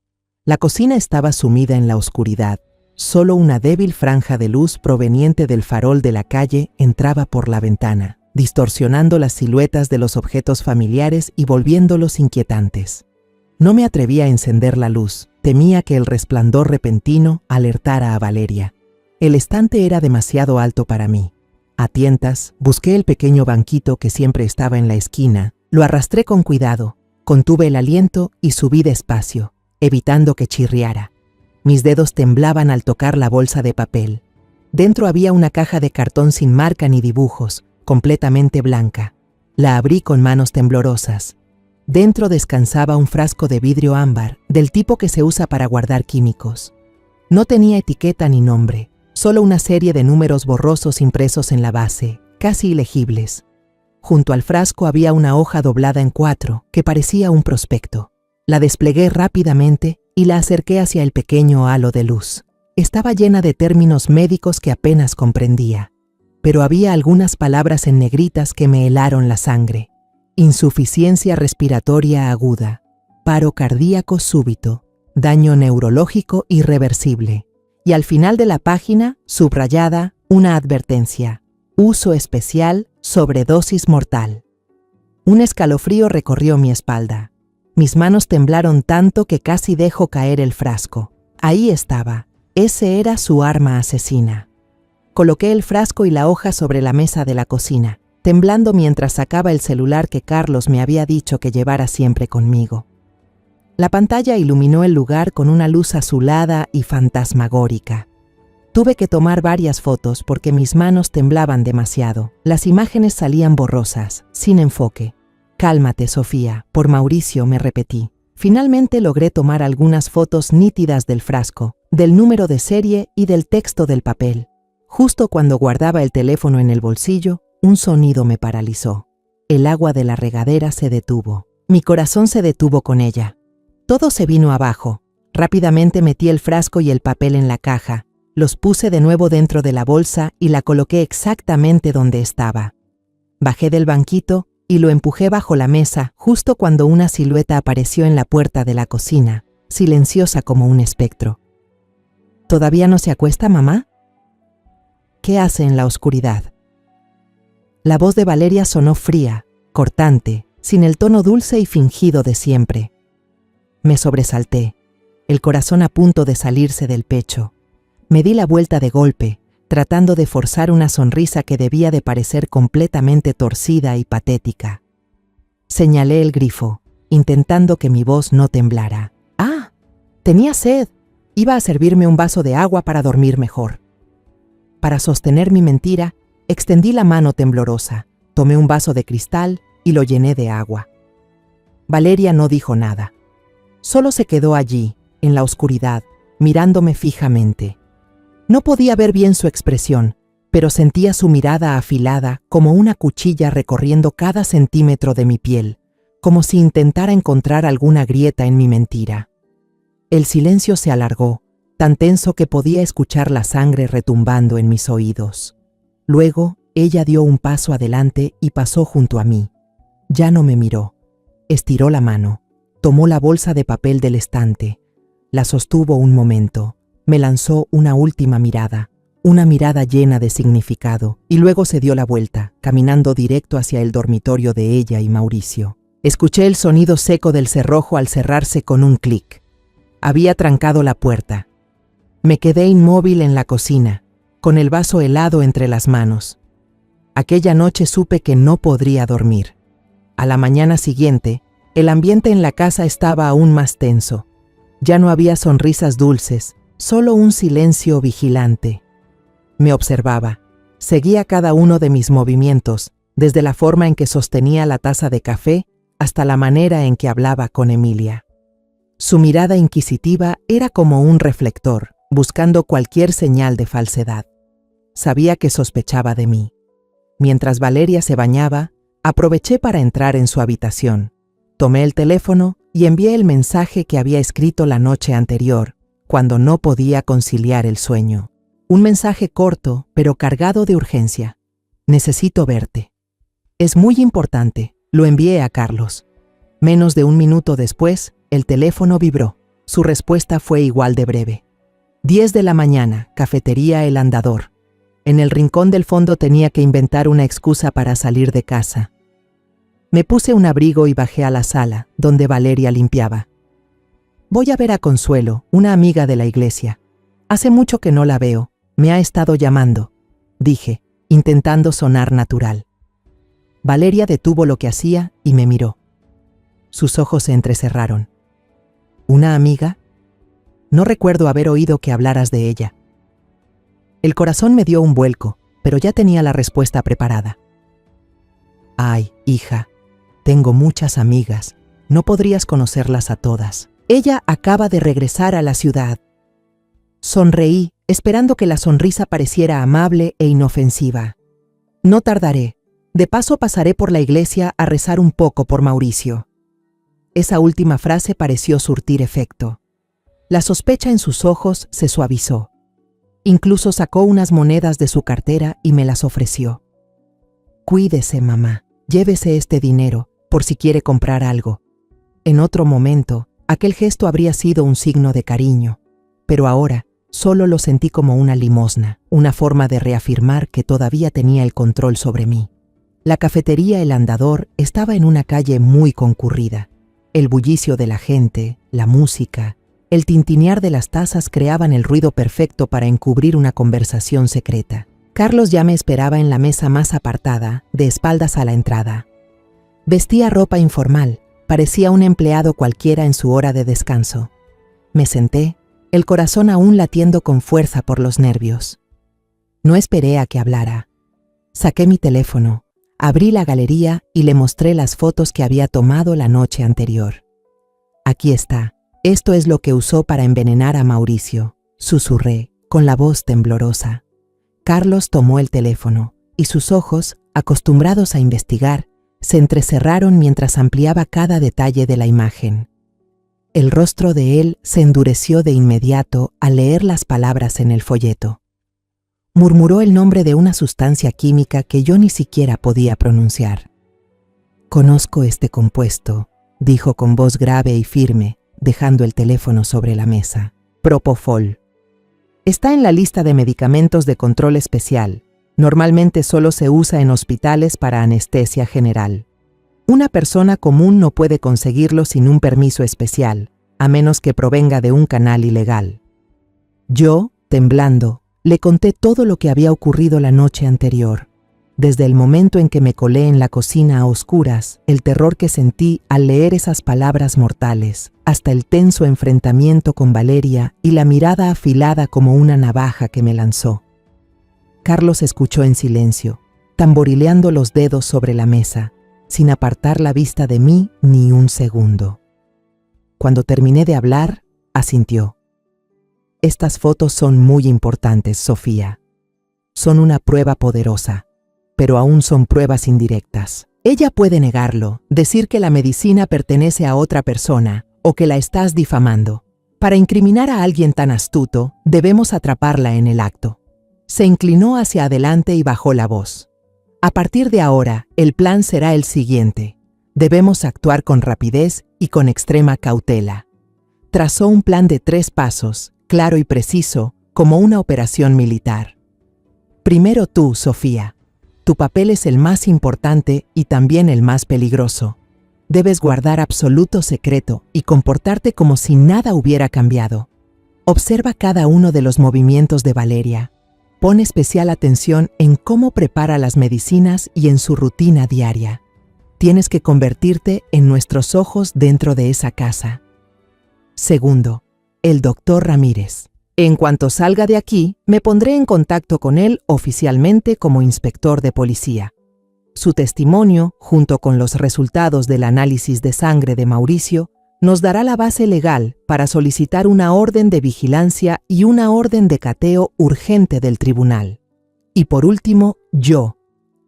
La cocina estaba sumida en la oscuridad. Solo una débil franja de luz proveniente del farol de la calle entraba por la ventana, distorsionando las siluetas de los objetos familiares y volviéndolos inquietantes. No me atreví a encender la luz, temía que el resplandor repentino alertara a Valeria. El estante era demasiado alto para mí. A tientas, busqué el pequeño banquito que siempre estaba en la esquina, lo arrastré con cuidado, contuve el aliento y subí despacio, evitando que chirriara. Mis dedos temblaban al tocar la bolsa de papel. Dentro había una caja de cartón sin marca ni dibujos, completamente blanca. La abrí con manos temblorosas. Dentro descansaba un frasco de vidrio ámbar, del tipo que se usa para guardar químicos. No tenía etiqueta ni nombre, solo una serie de números borrosos impresos en la base, casi ilegibles. Junto al frasco había una hoja doblada en 4, que parecía un prospecto. La desplegué rápidamente y la acerqué hacia el pequeño halo de luz. Estaba llena de términos médicos que apenas comprendía, pero había algunas palabras en negritas que me helaron la sangre. Insuficiencia respiratoria aguda, paro cardíaco súbito, daño neurológico irreversible. Y al final de la página, subrayada, una advertencia: uso especial, sobredosis mortal. Un escalofrío recorrió mi espalda. Mis manos temblaron tanto que casi dejo caer el frasco. Ahí estaba. Ese era su arma asesina. Coloqué el frasco y la hoja sobre la mesa de la cocina, temblando mientras sacaba el celular que Carlos me había dicho que llevara siempre conmigo. La pantalla iluminó el lugar con una luz azulada y fantasmagórica. Tuve que tomar varias fotos porque mis manos temblaban demasiado. Las imágenes salían borrosas, sin enfoque. «Cálmate, Sofía», por Mauricio me repetí. Finalmente logré tomar algunas fotos nítidas del frasco, del número de serie y del texto del papel. Justo cuando guardaba el teléfono en el bolsillo, un sonido me paralizó. El agua de la regadera se detuvo. Mi corazón se detuvo con ella. Todo se vino abajo. Rápidamente metí el frasco y el papel en la caja. Los puse de nuevo dentro de la bolsa y la coloqué exactamente donde estaba. Bajé del banquito y lo empujé bajo la mesa justo cuando una silueta apareció en la puerta de la cocina, silenciosa como un espectro. ¿Todavía no se acuesta, mamá? ¿Qué hace en la oscuridad? La voz de Valeria sonó fría, cortante, sin el tono dulce y fingido de siempre. Me sobresalté, el corazón a punto de salirse del pecho. Me di la vuelta de golpe, tratando de forzar una sonrisa que debía de parecer completamente torcida y patética. Señalé el grifo, intentando que mi voz no temblara. ¡Ah! Tenía sed. Iba a servirme un vaso de agua para dormir mejor. Para sostener mi mentira, extendí la mano temblorosa, tomé un vaso de cristal y lo llené de agua. Valeria no dijo nada. Solo se quedó allí, en la oscuridad, mirándome fijamente. No podía ver bien su expresión, pero sentía su mirada afilada como una cuchilla recorriendo cada centímetro de mi piel, como si intentara encontrar alguna grieta en mi mentira. El silencio se alargó, tan tenso que podía escuchar la sangre retumbando en mis oídos. Luego, ella dio un paso adelante y pasó junto a mí. Ya no me miró. Estiró la mano, tomó la bolsa de papel del estante, la sostuvo un momento, me lanzó una última mirada, una mirada llena de significado, y luego se dio la vuelta, caminando directo hacia el dormitorio de ella y Mauricio. Escuché el sonido seco del cerrojo al cerrarse con un clic. Había trancado la puerta. Me quedé inmóvil en la cocina, con el vaso helado entre las manos. Aquella noche supe que no podría dormir. A la mañana siguiente, el ambiente en la casa estaba aún más tenso. Ya no había sonrisas dulces, solo un silencio vigilante. Me observaba, seguía cada uno de mis movimientos, desde la forma en que sostenía la taza de café hasta la manera en que hablaba con Emilia. Su mirada inquisitiva era como un reflector, buscando cualquier señal de falsedad. Sabía que sospechaba de mí. Mientras Valeria se bañaba, aproveché para entrar en su habitación. Tomé el teléfono y envié el mensaje que había escrito la noche anterior, cuando no podía conciliar el sueño. Un mensaje corto, pero cargado de urgencia. Necesito verte. Es muy importante. Lo envié a Carlos. Menos de un minuto después, el teléfono vibró. Su respuesta fue igual de breve. 10 de la mañana, cafetería El Andador. En el rincón del fondo tenía que inventar una excusa para salir de casa. Me puse un abrigo y bajé a la sala, donde Valeria limpiaba. Voy a ver a Consuelo, una amiga de la iglesia. Hace mucho que no la veo. Me ha estado llamando, dije, intentando sonar natural. Valeria detuvo lo que hacía y me miró. Sus ojos se entrecerraron. ¿Una amiga? No recuerdo haber oído que hablaras de ella. El corazón me dio un vuelco, pero ya tenía la respuesta preparada. Ay, hija, tengo muchas amigas. No podrías conocerlas a todas. Ella acaba de regresar a la ciudad. Sonreí, esperando que la sonrisa pareciera amable e inofensiva. No tardaré. De paso pasaré por la iglesia a rezar un poco por Mauricio. Esa última frase pareció surtir efecto. La sospecha en sus ojos se suavizó. Incluso sacó unas monedas de su cartera y me las ofreció. Cuídese, mamá. Llévese este dinero, por si quiere comprar algo. En otro momento, aquel gesto habría sido un signo de cariño, pero ahora solo lo sentí como una limosna, una forma de reafirmar que todavía tenía el control sobre mí. La cafetería El Andador estaba en una calle muy concurrida. El bullicio de la gente, la música, el tintinear de las tazas creaban el ruido perfecto para encubrir una conversación secreta. Carlos ya me esperaba en la mesa más apartada, de espaldas a la entrada. Vestía ropa informal, parecía un empleado cualquiera en su hora de descanso. Me senté, el corazón aún latiendo con fuerza por los nervios. No esperé a que hablara. Saqué mi teléfono. Abrí la galería y le mostré las fotos que había tomado la noche anterior. Aquí está. Esto es lo que usó para envenenar a Mauricio, susurré, con la voz temblorosa. Carlos tomó el teléfono, y sus ojos, acostumbrados a investigar, se entrecerraron mientras ampliaba cada detalle de la imagen. El rostro de él se endureció de inmediato al leer las palabras en el folleto. Murmuró el nombre de una sustancia química que yo ni siquiera podía pronunciar. Conozco este compuesto, dijo con voz grave y firme, dejando el teléfono sobre la mesa. Propofol. Está en la lista de medicamentos de control especial. Normalmente solo se usa en hospitales para anestesia general. Una persona común no puede conseguirlo sin un permiso especial, a menos que provenga de un canal ilegal. Yo, temblando, le conté todo lo que había ocurrido la noche anterior. Desde el momento en que me colé en la cocina a oscuras, el terror que sentí al leer esas palabras mortales, hasta el tenso enfrentamiento con Valeria y la mirada afilada como una navaja que me lanzó. Carlos escuchó en silencio, tamborileando los dedos sobre la mesa, sin apartar la vista de mí ni un segundo. Cuando terminé de hablar, asintió. Estas fotos son muy importantes, Sofía. Son una prueba poderosa, pero aún son pruebas indirectas. Ella puede negarlo, decir que la medicina pertenece a otra persona o que la estás difamando. Para incriminar a alguien tan astuto, debemos atraparla en el acto. Se inclinó hacia adelante y bajó la voz. A partir de ahora, el plan será el siguiente. Debemos actuar con rapidez y con extrema cautela. Trazó un plan de 3 pasos, claro y preciso, como una operación militar. Primero tú, Sofía. Tu papel es el más importante y también el más peligroso. Debes guardar absoluto secreto y comportarte como si nada hubiera cambiado. Observa cada uno de los movimientos de Valeria. Pon especial atención en cómo prepara las medicinas y en su rutina diaria. Tienes que convertirte en nuestros ojos dentro de esa casa. Segundo, el doctor Ramírez. En cuanto salga de aquí, me pondré en contacto con él oficialmente como inspector de policía. Su testimonio, junto con los resultados del análisis de sangre de Mauricio, nos dará la base legal para solicitar una orden de vigilancia y una orden de cateo urgente del tribunal. Y por último, yo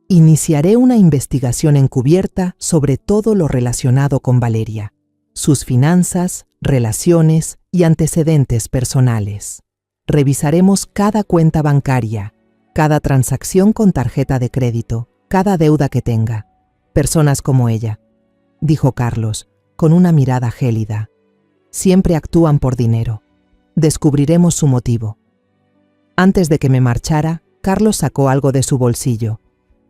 iniciaré una investigación encubierta sobre todo lo relacionado con Valeria, sus finanzas, relaciones y antecedentes personales. Revisaremos cada cuenta bancaria, cada transacción con tarjeta de crédito, cada deuda que tenga. Personas como ella, dijo Carlos, con una mirada gélida. Siempre actúan por dinero. Descubriremos su motivo. Antes de que me marchara, Carlos sacó algo de su bolsillo.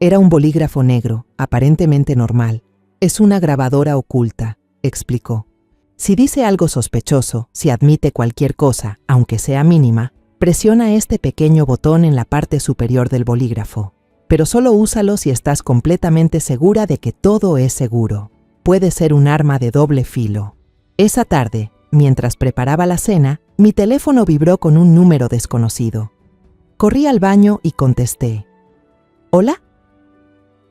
Era un bolígrafo negro, aparentemente normal. Es una grabadora oculta, explicó. Si dice algo sospechoso, si admite cualquier cosa, aunque sea mínima, presiona este pequeño botón en la parte superior del bolígrafo. Pero solo úsalo si estás completamente segura de que todo es seguro. Puede ser un arma de doble filo. Esa tarde, mientras preparaba la cena, mi teléfono vibró con un número desconocido. Corrí al baño y contesté. ¿Hola?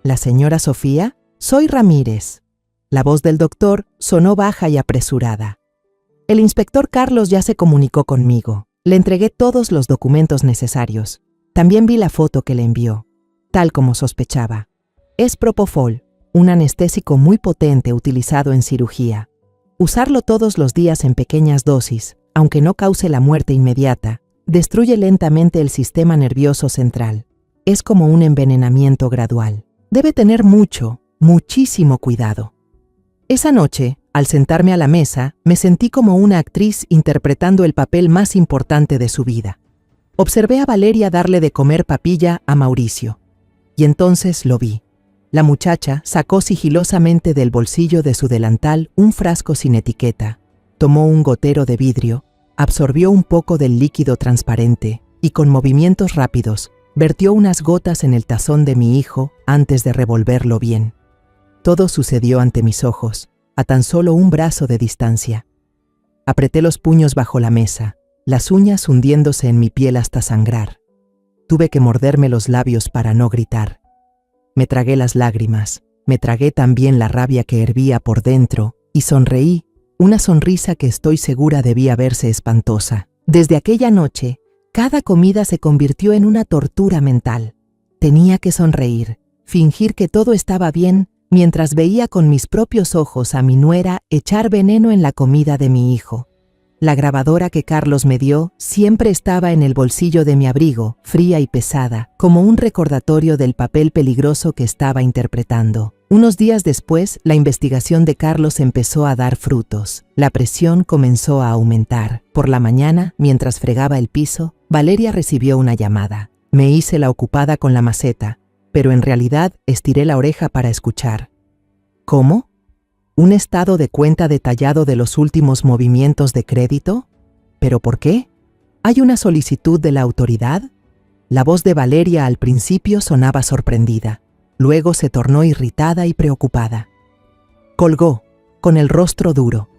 ¿La señora Sofía? Soy Ramírez. La voz del doctor sonó baja y apresurada. El inspector Carlos ya se comunicó conmigo. Le entregué todos los documentos necesarios. También vi la foto que le envió. Tal como sospechaba. Es Propofol, un anestésico muy potente utilizado en cirugía. Usarlo todos los días en pequeñas dosis, aunque no cause la muerte inmediata, destruye lentamente el sistema nervioso central. Es como un envenenamiento gradual. Debe tener muchísimo cuidado. Esa noche, al sentarme a la mesa, me sentí como una actriz interpretando el papel más importante de su vida. Observé a Valeria darle de comer papilla a Mauricio. Y entonces lo vi. La muchacha sacó sigilosamente del bolsillo de su delantal un frasco sin etiqueta, tomó un gotero de vidrio, absorbió un poco del líquido transparente y con movimientos rápidos vertió unas gotas en el tazón de mi hijo antes de revolverlo bien. Todo sucedió ante mis ojos, a tan solo un brazo de distancia. Apreté los puños bajo la mesa, las uñas hundiéndose en mi piel hasta sangrar. Tuve que morderme los labios para no gritar. Me tragué las lágrimas, me tragué también la rabia que hervía por dentro y sonreí, una sonrisa que estoy segura debía verse espantosa. Desde aquella noche, cada comida se convirtió en una tortura mental. Tenía que sonreír, fingir que todo estaba bien mientras veía con mis propios ojos a mi nuera echar veneno en la comida de mi hijo. La grabadora que Carlos me dio siempre estaba en el bolsillo de mi abrigo, fría y pesada, como un recordatorio del papel peligroso que estaba interpretando. Unos días después, la investigación de Carlos empezó a dar frutos. La presión comenzó a aumentar. Por la mañana, mientras fregaba el piso, Valeria recibió una llamada. Me hice la ocupada con la maceta, pero en realidad estiré la oreja para escuchar. ¿Cómo? ¿Un estado de cuenta detallado de los últimos movimientos de crédito? ¿Pero por qué? ¿Hay una solicitud de la autoridad? La voz de Valeria al principio sonaba sorprendida, luego se tornó irritada y preocupada. Colgó, con el rostro duro.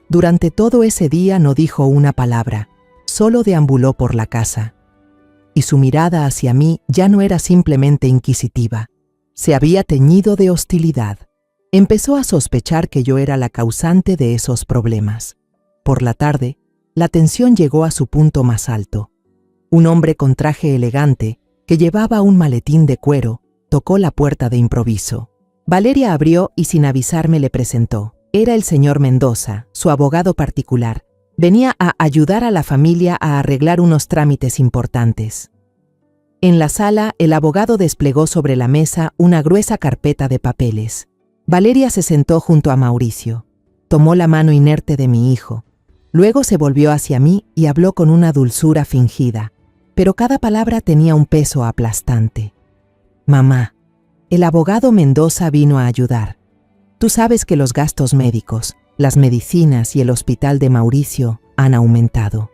Durante todo ese día no dijo una palabra, solo deambuló por la casa. Y su mirada hacia mí ya no era simplemente inquisitiva, se había teñido de hostilidad. Empezó a sospechar que yo era la causante de esos problemas. Por la tarde, la tensión llegó a su punto más alto. Un hombre con traje elegante, que llevaba un maletín de cuero, tocó la puerta de improviso. Valeria abrió y sin avisarme le presentó. Era el señor Mendoza, su abogado particular. Venía a ayudar a la familia a arreglar unos trámites importantes. En la sala, el abogado desplegó sobre la mesa una gruesa carpeta de papeles. Valeria se sentó junto a Mauricio. Tomó la mano inerte de mi hijo. Luego se volvió hacia mí y habló con una dulzura fingida, pero cada palabra tenía un peso aplastante. Mamá, el abogado Mendoza vino a ayudar. Tú sabes que los gastos médicos, las medicinas y el hospital de Mauricio han aumentado.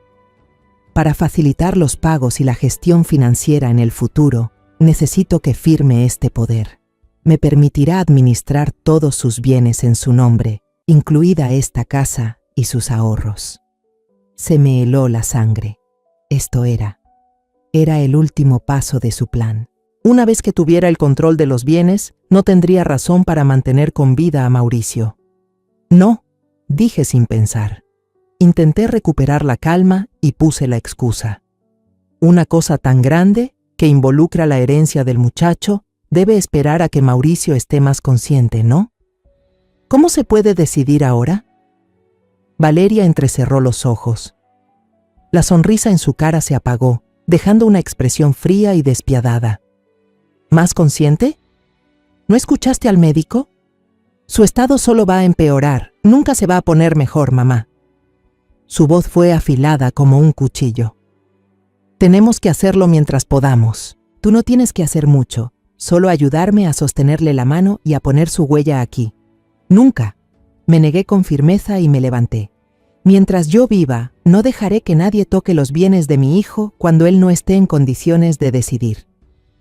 Para facilitar los pagos y la gestión financiera en el futuro, necesito que firme este poder. Me permitirá administrar todos sus bienes en su nombre, incluida esta casa y sus ahorros. Se me heló la sangre. Esto era el último paso de su plan. Una vez que tuviera el control de los bienes, no tendría razón para mantener con vida a Mauricio. No, dije sin pensar. Intenté recuperar la calma y puse la excusa. Una cosa tan grande, que involucra la herencia del muchacho, debe esperar a que Mauricio esté más consciente, ¿no? ¿Cómo se puede decidir ahora? Valeria entrecerró los ojos. La sonrisa en su cara se apagó, dejando una expresión fría y despiadada. ¿Más consciente? ¿No escuchaste al médico? Su estado solo va a empeorar, nunca se va a poner mejor, mamá. Su voz fue afilada como un cuchillo. Tenemos que hacerlo mientras podamos. Tú no tienes que hacer mucho, solo ayudarme a sostenerle la mano y a poner su huella aquí. Nunca. Me negué con firmeza y me levanté. Mientras yo viva, no dejaré que nadie toque los bienes de mi hijo cuando él no esté en condiciones de decidir.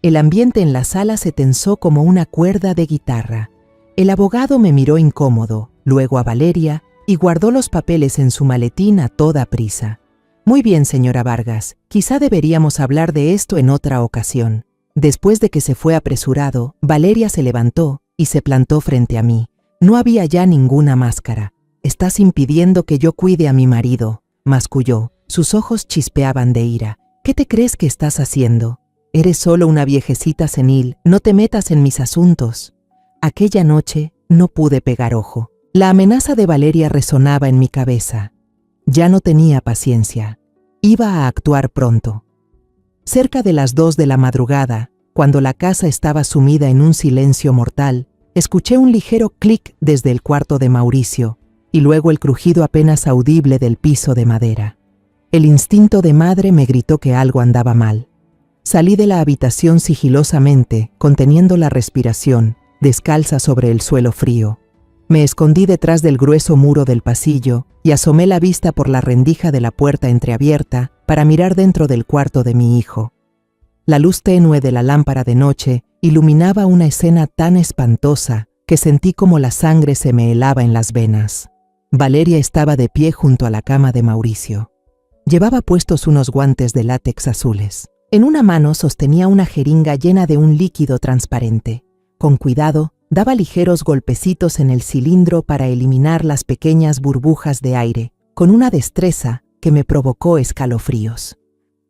El ambiente en la sala se tensó como una cuerda de guitarra. El abogado me miró incómodo, luego a Valeria, y guardó los papeles en su maletín a toda prisa. Muy bien, señora Vargas, quizá deberíamos hablar de esto en otra ocasión. Después de que se fue apresurado, Valeria se levantó y se plantó frente a mí. No había ya ninguna máscara. «Estás impidiendo que yo cuide a mi marido», masculló. Sus ojos chispeaban de ira. «¿Qué te crees que estás haciendo? Eres solo una viejecita senil, no te metas en mis asuntos». Aquella noche no pude pegar ojo. La amenaza de Valeria resonaba en mi cabeza. Ya no tenía paciencia. Iba a actuar pronto. Cerca de las 2 de la madrugada, cuando la casa estaba sumida en un silencio mortal, escuché un ligero clic desde el cuarto de Mauricio y luego el crujido apenas audible del piso de madera. El instinto de madre me gritó que algo andaba mal. Salí de la habitación sigilosamente, conteniendo la respiración, descalza sobre el suelo frío. Me escondí detrás del grueso muro del pasillo y asomé la vista por la rendija de la puerta entreabierta para mirar dentro del cuarto de mi hijo. La luz tenue de la lámpara de noche iluminaba una escena tan espantosa que sentí como la sangre se me helaba en las venas. Valeria estaba de pie junto a la cama de Mauricio. Llevaba puestos unos guantes de látex azules. En una mano sostenía una jeringa llena de un líquido transparente. Con cuidado, daba ligeros golpecitos en el cilindro para eliminar las pequeñas burbujas de aire, con una destreza que me provocó escalofríos.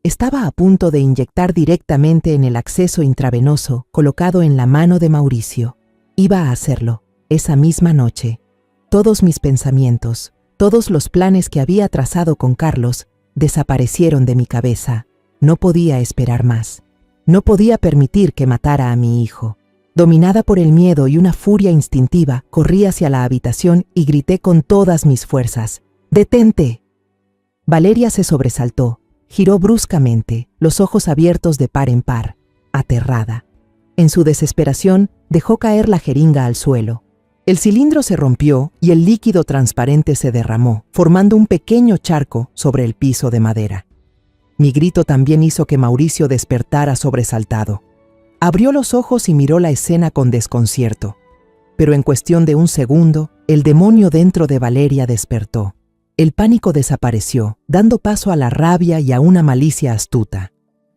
Estaba a punto de inyectar directamente en el acceso intravenoso colocado en la mano de Mauricio. Iba a hacerlo, esa misma noche. Todos mis pensamientos, todos los planes que había trazado con Carlos, desaparecieron de mi cabeza. No podía esperar más. No podía permitir que matara a mi hijo. Dominada por el miedo y una furia instintiva, corrí hacia la habitación y grité con todas mis fuerzas: «¡Detente!». Valeria se sobresaltó, giró bruscamente, los ojos abiertos de par en par, aterrada. En su desesperación, dejó caer la jeringa al suelo. El cilindro se rompió y el líquido transparente se derramó, formando un pequeño charco sobre el piso de madera. Mi grito también hizo que Mauricio despertara sobresaltado. Abrió los ojos y miró la escena con desconcierto. Pero en cuestión de un segundo, el demonio dentro de Valeria despertó. El pánico desapareció, dando paso a la rabia y a una malicia astuta.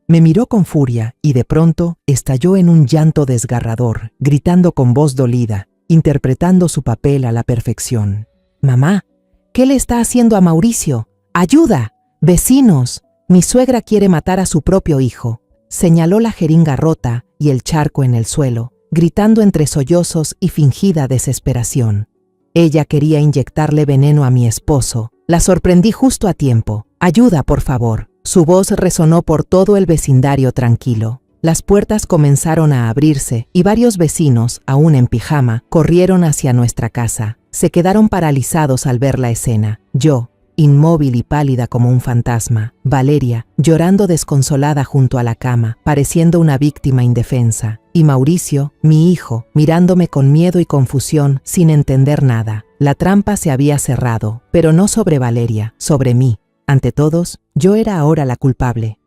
Me miró con furia y de pronto estalló en un llanto desgarrador, gritando con voz dolida, interpretando su papel a la perfección. «Mamá, ¿qué le está haciendo a Mauricio? ¡Ayuda! ¡Vecinos! Mi suegra quiere matar a su propio hijo». Señaló la jeringa rota y el charco en el suelo, gritando entre sollozos y fingida desesperación. Ella quería inyectarle veneno a mi esposo. La sorprendí justo a tiempo. «Ayuda, por favor». Su voz resonó por todo el vecindario tranquilo. Las puertas comenzaron a abrirse y varios vecinos, aún en pijama, corrieron hacia nuestra casa. Se quedaron paralizados al ver la escena. Yo, inmóvil y pálida como un fantasma. Valeria, llorando desconsolada junto a la cama, pareciendo una víctima indefensa. Y Mauricio, mi hijo, mirándome con miedo y confusión, sin entender nada. La trampa se había cerrado, pero no sobre Valeria, sobre mí. Ante todos, yo era ahora la culpable.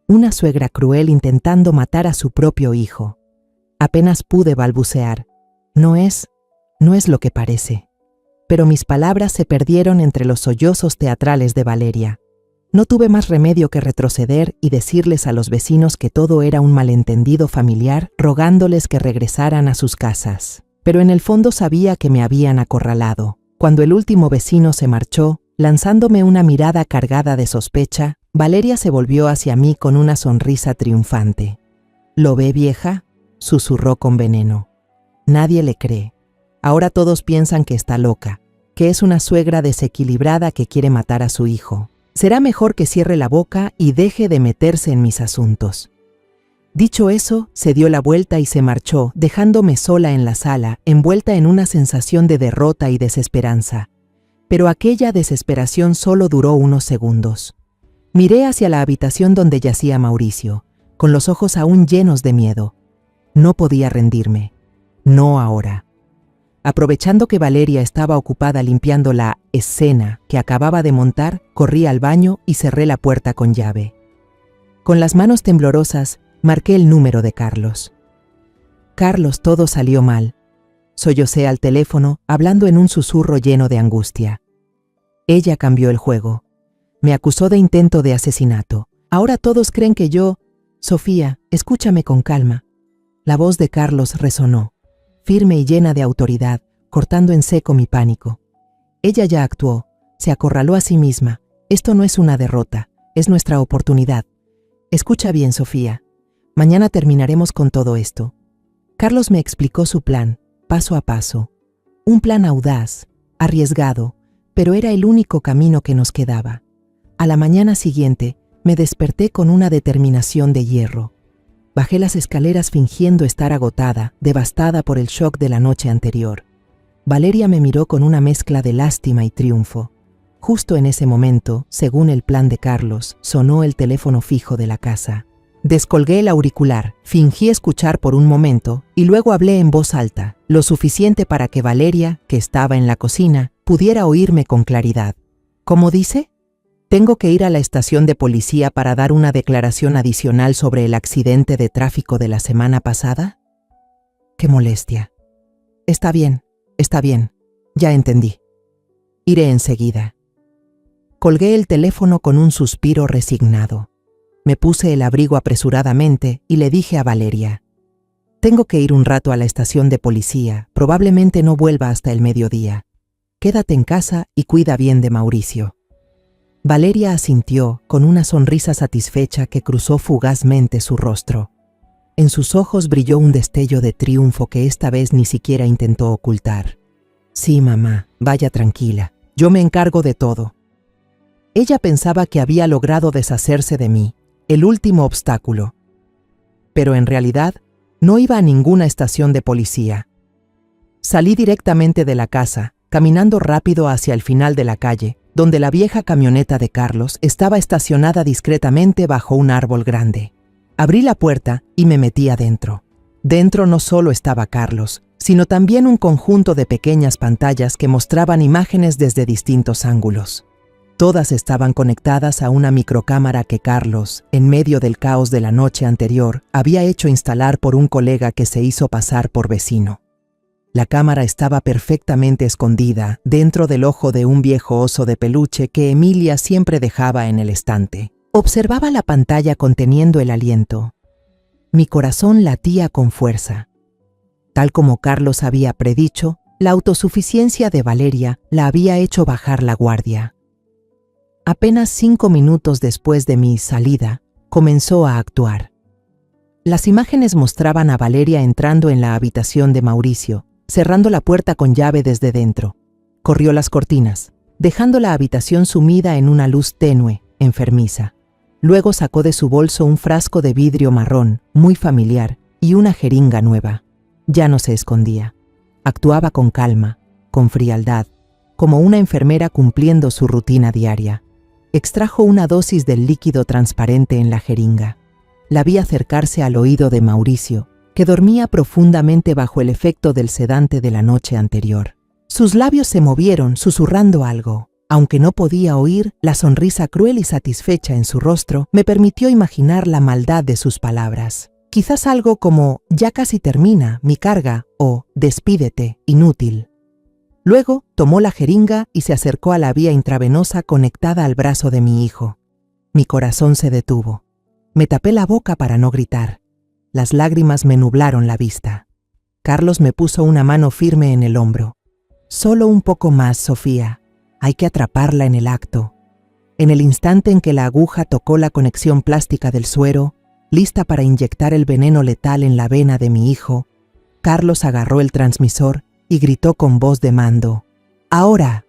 Una suegra cruel intentando matar a su propio hijo. Apenas pude balbucear. No es lo que parece. Pero mis palabras se perdieron entre los sollozos teatrales de Valeria. No tuve más remedio que retroceder y decirles a los vecinos que todo era un malentendido familiar, rogándoles que regresaran a sus casas. Pero en el fondo sabía que me habían acorralado. Cuando el último vecino se marchó, lanzándome una mirada cargada de sospecha, Valeria se volvió hacia mí con una sonrisa triunfante. «¿Lo ve, vieja?», susurró con veneno. Nadie le cree. Ahora todos piensan que está loca, que es una suegra desequilibrada que quiere matar a su hijo. Será mejor que cierre la boca y deje de meterse en mis asuntos. Dicho eso, se dio la vuelta y se marchó, dejándome sola en la sala, envuelta en una sensación de derrota y desesperanza. Pero aquella desesperación solo duró unos segundos. Miré hacia la habitación donde yacía Mauricio, con los ojos aún llenos de miedo. No podía rendirme. No ahora. Aprovechando que Valeria estaba ocupada limpiando la escena que acababa de montar, corrí al baño y cerré la puerta con llave. Con las manos temblorosas, marqué el número de Carlos. «Carlos, todo salió mal», sollocé al teléfono, hablando en un susurro lleno de angustia. Ella cambió el juego. Me acusó de intento de asesinato. Ahora todos creen que yo... «Sofía, escúchame con calma». La voz de Carlos resonó, firme y llena de autoridad, cortando en seco mi pánico. Ella ya actuó, se acorraló a sí misma. Esto no es una derrota, es nuestra oportunidad. Escucha bien, Sofía. Mañana terminaremos con todo esto. Carlos me explicó su plan, paso a paso. Un plan audaz, arriesgado, pero era el único camino que nos quedaba. A la mañana siguiente, me desperté con una determinación de hierro. Bajé las escaleras fingiendo estar agotada, devastada por el shock de la noche anterior. Valeria me miró con una mezcla de lástima y triunfo. Justo en ese momento, según el plan de Carlos, sonó el teléfono fijo de la casa. Descolgué el auricular, fingí escuchar por un momento y luego hablé en voz alta, lo suficiente para que Valeria, que estaba en la cocina, pudiera oírme con claridad. ¿Cómo dice? ¿Tengo que ir a la estación de policía para dar una declaración adicional sobre el accidente de tráfico de la semana pasada? ¡Qué molestia! Está bien, ya entendí. Iré enseguida. Colgué el teléfono con un suspiro resignado. Me puse el abrigo apresuradamente y le dije a Valeria: «Tengo que ir un rato a la estación de policía, probablemente no vuelva hasta el mediodía. Quédate en casa y cuida bien de Mauricio». Valeria asintió con una sonrisa satisfecha que cruzó fugazmente su rostro. En sus ojos brilló un destello de triunfo que esta vez ni siquiera intentó ocultar. «Sí, mamá, vaya tranquila, yo me encargo de todo». Ella pensaba que había logrado deshacerse de mí, el último obstáculo. Pero en realidad, no iba a ninguna estación de policía. Salí directamente de la casa, caminando rápido hacia el final de la calle, donde la vieja camioneta de Carlos estaba estacionada discretamente bajo un árbol grande. Abrí la puerta y me metí adentro. Dentro no solo estaba Carlos, sino también un conjunto de pequeñas pantallas que mostraban imágenes desde distintos ángulos. Todas estaban conectadas a una microcámara que Carlos, en medio del caos de la noche anterior, había hecho instalar por un colega que se hizo pasar por vecino. La cámara estaba perfectamente escondida dentro del ojo de un viejo oso de peluche que Emilia siempre dejaba en el estante. Observaba la pantalla conteniendo el aliento. Mi corazón latía con fuerza. Tal como Carlos había predicho, la autosuficiencia de Valeria la había hecho bajar la guardia. Apenas 5 minutos después de mi salida, comenzó a actuar. Las imágenes mostraban a Valeria entrando en la habitación de Mauricio, cerrando la puerta con llave desde dentro. Corrió las cortinas, dejando la habitación sumida en una luz tenue, enfermiza. Luego sacó de su bolso un frasco de vidrio marrón, muy familiar, y una jeringa nueva. Ya no se escondía. Actuaba con calma, con frialdad, como una enfermera cumpliendo su rutina diaria. Extrajo una dosis del líquido transparente en la jeringa. La vi acercarse al oído de Mauricio, que dormía profundamente bajo el efecto del sedante de la noche anterior. Sus labios se movieron, susurrando algo. Aunque no podía oír, la sonrisa cruel y satisfecha en su rostro me permitió imaginar la maldad de sus palabras. Quizás algo como «ya casi termina mi carga» o «despídete, inútil». Luego tomó la jeringa y se acercó a la vía intravenosa conectada al brazo de mi hijo. Mi corazón se detuvo. Me tapé la boca para no gritar. Las lágrimas me nublaron la vista. Carlos me puso una mano firme en el hombro. «Solo un poco más, Sofía. Hay que atraparla en el acto». En el instante en que la aguja tocó la conexión plástica del suero, lista para inyectar el veneno letal en la vena de mi hijo, Carlos agarró el transmisor y gritó con voz de mando: «¡Ahora!».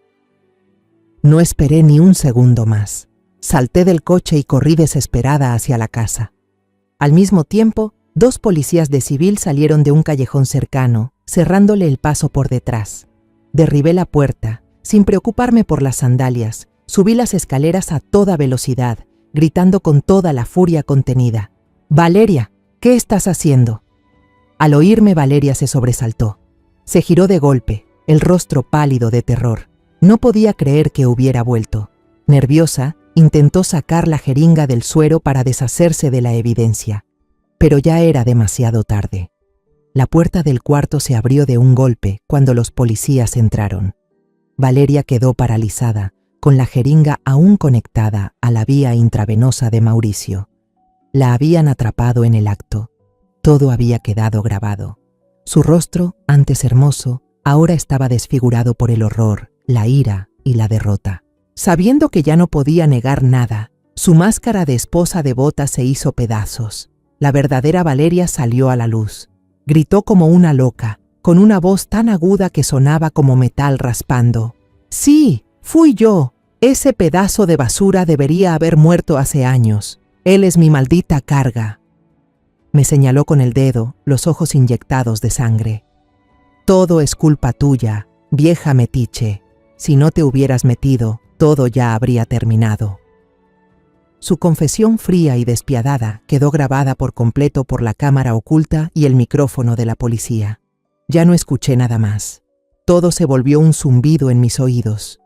No esperé ni un segundo más. Salté del coche y corrí desesperada hacia la casa. Al mismo tiempo, 2 policías de civil salieron de un callejón cercano, cerrándole el paso por detrás. Derribé la puerta, sin preocuparme por las sandalias. Subí las escaleras a toda velocidad, gritando con toda la furia contenida: «Valeria, ¿qué estás haciendo?». Al oírme, Valeria se sobresaltó. Se giró de golpe, el rostro pálido de terror. No podía creer que hubiera vuelto. Nerviosa, intentó sacar la jeringa del suero para deshacerse de la evidencia. Pero ya era demasiado tarde. La puerta del cuarto se abrió de un golpe cuando los policías entraron. Valeria quedó paralizada, con la jeringa aún conectada a la vía intravenosa de Mauricio. La habían atrapado en el acto. Todo había quedado grabado. Su rostro, antes hermoso, ahora estaba desfigurado por el horror, la ira y la derrota. Sabiendo que ya no podía negar nada, su máscara de esposa devota se hizo pedazos. La verdadera Valeria salió a la luz. Gritó como una loca, con una voz tan aguda que sonaba como metal raspando: «Sí, fui yo. Ese pedazo de basura debería haber muerto hace años. Él es mi maldita carga». Me señaló con el dedo, los ojos inyectados de sangre. «Todo es culpa tuya, vieja metiche. Si no te hubieras metido, todo ya habría terminado». Su confesión fría y despiadada quedó grabada por completo por la cámara oculta y el micrófono de la policía. Ya no escuché nada más. Todo se volvió un zumbido en mis oídos.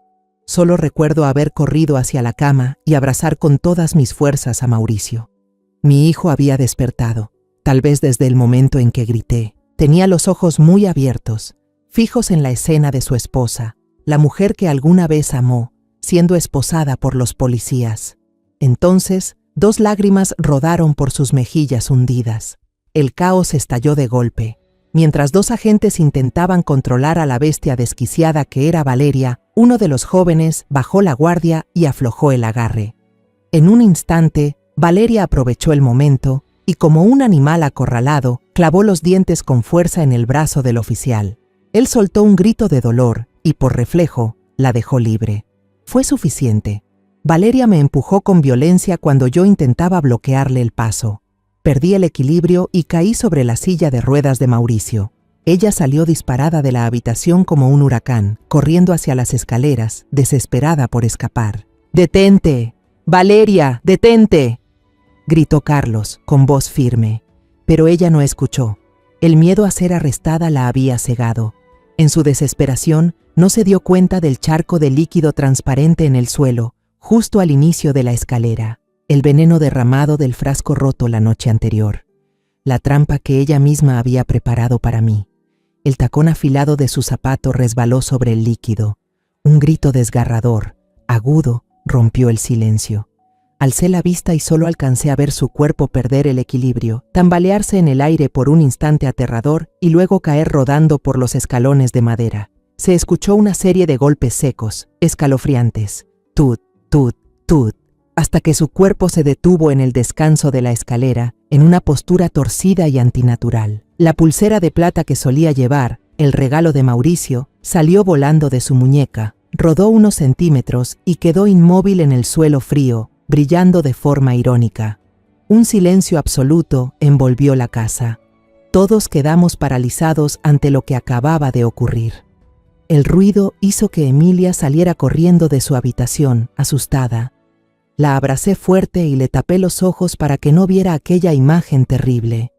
Solo recuerdo haber corrido hacia la cama y abrazar con todas mis fuerzas a Mauricio. Mi hijo había despertado, tal vez desde el momento en que grité. Tenía los ojos muy abiertos, fijos en la escena de su esposa, la mujer que alguna vez amó, siendo esposada por los policías. Entonces, 2 lágrimas rodaron por sus mejillas hundidas. El caos estalló de golpe. Mientras 2 agentes intentaban controlar a la bestia desquiciada que era Valeria, uno de los jóvenes bajó la guardia y aflojó el agarre. En un instante, Valeria aprovechó el momento y, como un animal acorralado, clavó los dientes con fuerza en el brazo del oficial. Él soltó un grito de dolor y, por reflejo, la dejó libre. Fue suficiente. Valeria me empujó con violencia cuando yo intentaba bloquearle el paso. Perdí el equilibrio y caí sobre la silla de ruedas de Mauricio. Ella salió disparada de la habitación como un huracán, corriendo hacia las escaleras, desesperada por escapar. «¡Detente! ¡Valeria, detente!», gritó Carlos, con voz firme. Pero ella no escuchó. El miedo a ser arrestada la había cegado. En su desesperación, no se dio cuenta del charco de líquido transparente en el suelo, justo al inicio de la escalera, el veneno derramado del frasco roto la noche anterior, la trampa que ella misma había preparado para mí. El tacón afilado de su zapato resbaló sobre el líquido. Un grito desgarrador, agudo, rompió el silencio. Alcé la vista y solo alcancé a ver su cuerpo perder el equilibrio, tambalearse en el aire por un instante aterrador y luego caer rodando por los escalones de madera. Se escuchó una serie de golpes secos, escalofriantes. Tut, tut, tut, hasta que su cuerpo se detuvo en el descanso de la escalera, en una postura torcida y antinatural. La pulsera de plata que solía llevar, el regalo de Mauricio, salió volando de su muñeca, rodó unos centímetros y quedó inmóvil en el suelo frío, brillando de forma irónica. Un silencio absoluto envolvió la casa. Todos quedamos paralizados ante lo que acababa de ocurrir. El ruido hizo que Emilia saliera corriendo de su habitación, asustada. La abracé fuerte y le tapé los ojos para que no viera aquella imagen terrible.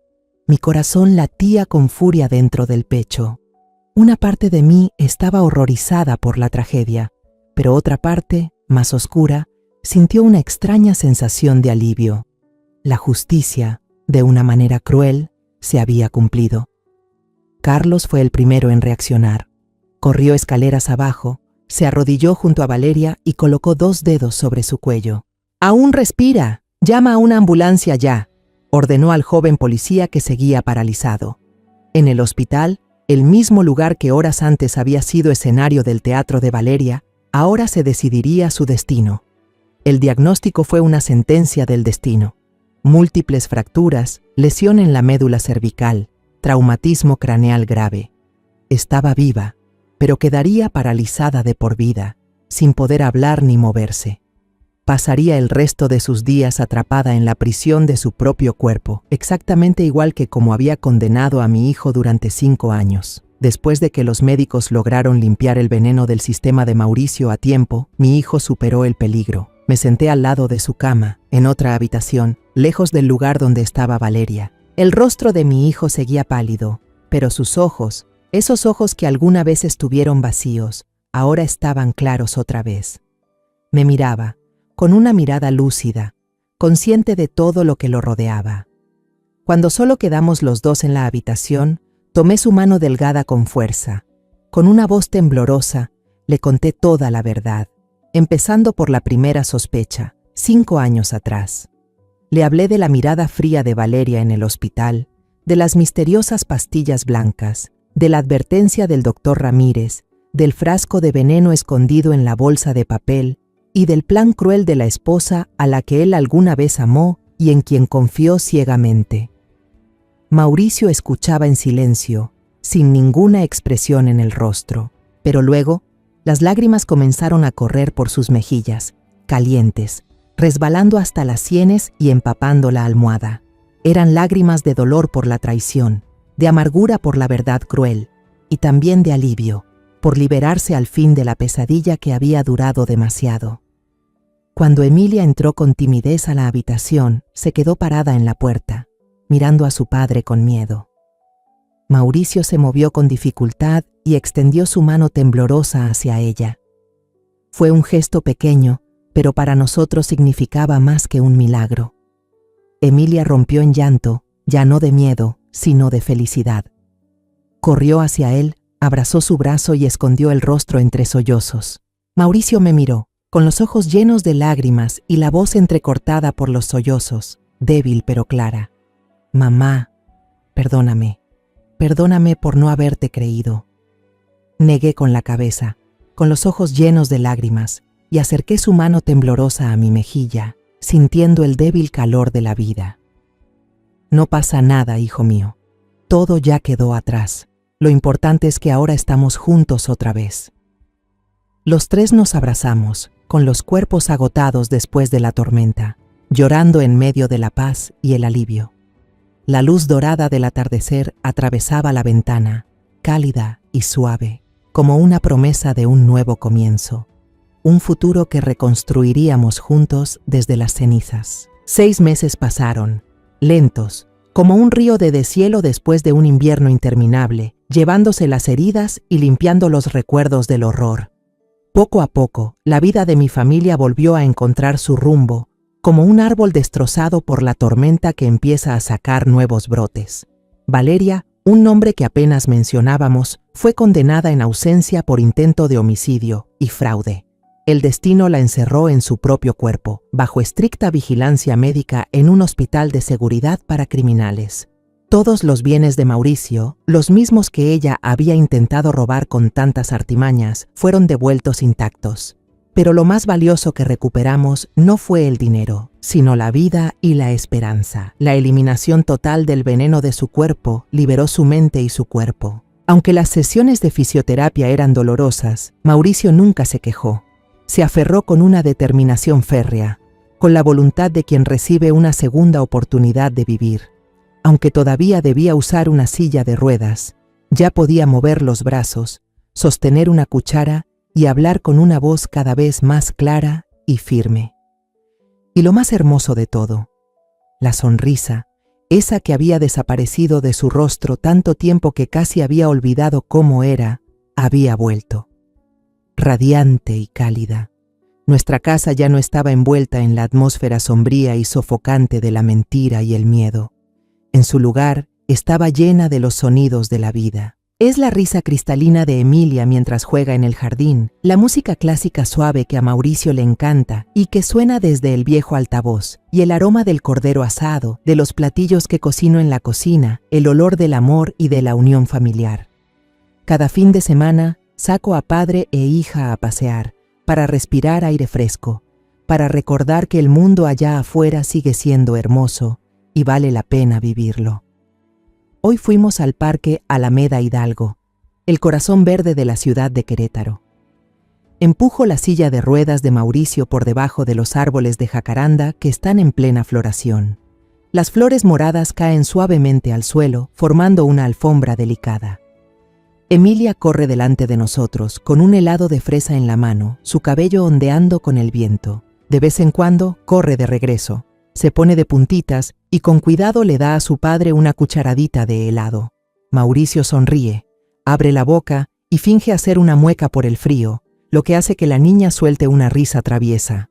Mi corazón latía con furia dentro del pecho. Una parte de mí estaba horrorizada por la tragedia, pero otra parte, más oscura, sintió una extraña sensación de alivio. La justicia, de una manera cruel, se había cumplido. Carlos fue el primero en reaccionar. Corrió escaleras abajo, se arrodilló junto a Valeria y colocó 2 dedos sobre su cuello. «¡Aún respira! ¡Llama a una ambulancia ya!», ordenó al joven policía que seguía paralizado. En el hospital, el mismo lugar que horas antes había sido escenario del teatro de Valeria, ahora se decidiría su destino. El diagnóstico fue una sentencia del destino. Múltiples fracturas, lesión en la médula cervical, traumatismo craneal grave. Estaba viva, pero quedaría paralizada de por vida, sin poder hablar ni moverse. Pasaría el resto de sus días atrapada en la prisión de su propio cuerpo, exactamente igual que como había condenado a mi hijo durante 5 años. Después de que los médicos lograron limpiar el veneno del sistema de Mauricio a tiempo, mi hijo superó el peligro. Me senté al lado de su cama, en otra habitación, lejos del lugar donde estaba Valeria. El rostro de mi hijo seguía pálido, pero sus ojos, esos ojos que alguna vez estuvieron vacíos, ahora estaban claros otra vez. Me miraba, con una mirada lúcida, consciente de todo lo que lo rodeaba. Cuando solo quedamos los dos en la habitación, tomé su mano delgada con fuerza. Con una voz temblorosa, le conté toda la verdad, empezando por la primera sospecha, 5 años atrás. Le hablé de la mirada fría de Valeria en el hospital, de las misteriosas pastillas blancas, de la advertencia del doctor Ramírez, del frasco de veneno escondido en la bolsa de papel y del plan cruel de la esposa a la que él alguna vez amó y en quien confió ciegamente. Mauricio escuchaba en silencio, sin ninguna expresión en el rostro, pero luego las lágrimas comenzaron a correr por sus mejillas, calientes, resbalando hasta las sienes y empapando la almohada. Eran lágrimas de dolor por la traición, de amargura por la verdad cruel, y también de alivio, por liberarse al fin de la pesadilla que había durado demasiado. Cuando Emilia entró con timidez a la habitación, se quedó parada en la puerta, mirando a su padre con miedo. Mauricio se movió con dificultad y extendió su mano temblorosa hacia ella. Fue un gesto pequeño, pero para nosotros significaba más que un milagro. Emilia rompió en llanto, ya no de miedo, sino de felicidad. Corrió hacia él, abrazó su brazo y escondió el rostro entre sollozos. Mauricio me miró, con los ojos llenos de lágrimas y la voz entrecortada por los sollozos, débil pero clara. «Mamá, perdóname. Perdóname por no haberte creído». Negué con la cabeza, con los ojos llenos de lágrimas, y acerqué su mano temblorosa a mi mejilla, sintiendo el débil calor de la vida. «No pasa nada, hijo mío. Todo ya quedó atrás. Lo importante es que ahora estamos juntos otra vez». Los 3 nos abrazamos, con los cuerpos agotados después de la tormenta, llorando en medio de la paz y el alivio. La luz dorada del atardecer atravesaba la ventana, cálida y suave, como una promesa de un nuevo comienzo, un futuro que reconstruiríamos juntos desde las cenizas. 6 meses pasaron, lentos, como un río de deshielo después de un invierno interminable, llevándose las heridas y limpiando los recuerdos del horror. Poco a poco, la vida de mi familia volvió a encontrar su rumbo, como un árbol destrozado por la tormenta que empieza a sacar nuevos brotes. Valeria, un nombre que apenas mencionábamos, fue condenada en ausencia por intento de homicidio y fraude. El destino la encerró en su propio cuerpo, bajo estricta vigilancia médica en un hospital de seguridad para criminales. Todos los bienes de Mauricio, los mismos que ella había intentado robar con tantas artimañas, fueron devueltos intactos. Pero lo más valioso que recuperamos no fue el dinero, sino la vida y la esperanza. La eliminación total del veneno de su cuerpo liberó su mente y su cuerpo. Aunque las sesiones de fisioterapia eran dolorosas, Mauricio nunca se quejó. Se aferró con una determinación férrea, con la voluntad de quien recibe una segunda oportunidad de vivir. Aunque todavía debía usar una silla de ruedas, ya podía mover los brazos, sostener una cuchara y hablar con una voz cada vez más clara y firme. Y lo más hermoso de todo, la sonrisa, esa que había desaparecido de su rostro tanto tiempo que casi había olvidado cómo era, había vuelto. Radiante y cálida. Nuestra casa ya no estaba envuelta en la atmósfera sombría y sofocante de la mentira y el miedo. En su lugar, estaba llena de los sonidos de la vida. Es la risa cristalina de Emilia mientras juega en el jardín, la música clásica suave que a Mauricio le encanta y que suena desde el viejo altavoz, y el aroma del cordero asado, de los platillos que cocino en la cocina, el olor del amor y de la unión familiar. Cada fin de semana, saco a padre e hija a pasear, para respirar aire fresco, para recordar que el mundo allá afuera sigue siendo hermoso y vale la pena vivirlo. Hoy fuimos al Parque Alameda Hidalgo, el corazón verde de la ciudad de Querétaro. Empujo la silla de ruedas de Mauricio por debajo de los árboles de jacaranda que están en plena floración. Las flores moradas caen suavemente al suelo, formando una alfombra delicada. Emilia corre delante de nosotros, con un helado de fresa en la mano, su cabello ondeando con el viento. De vez en cuando, corre de regreso, se pone de puntitas y con cuidado le da a su padre una cucharadita de helado. Mauricio sonríe, abre la boca y finge hacer una mueca por el frío, lo que hace que la niña suelte una risa traviesa.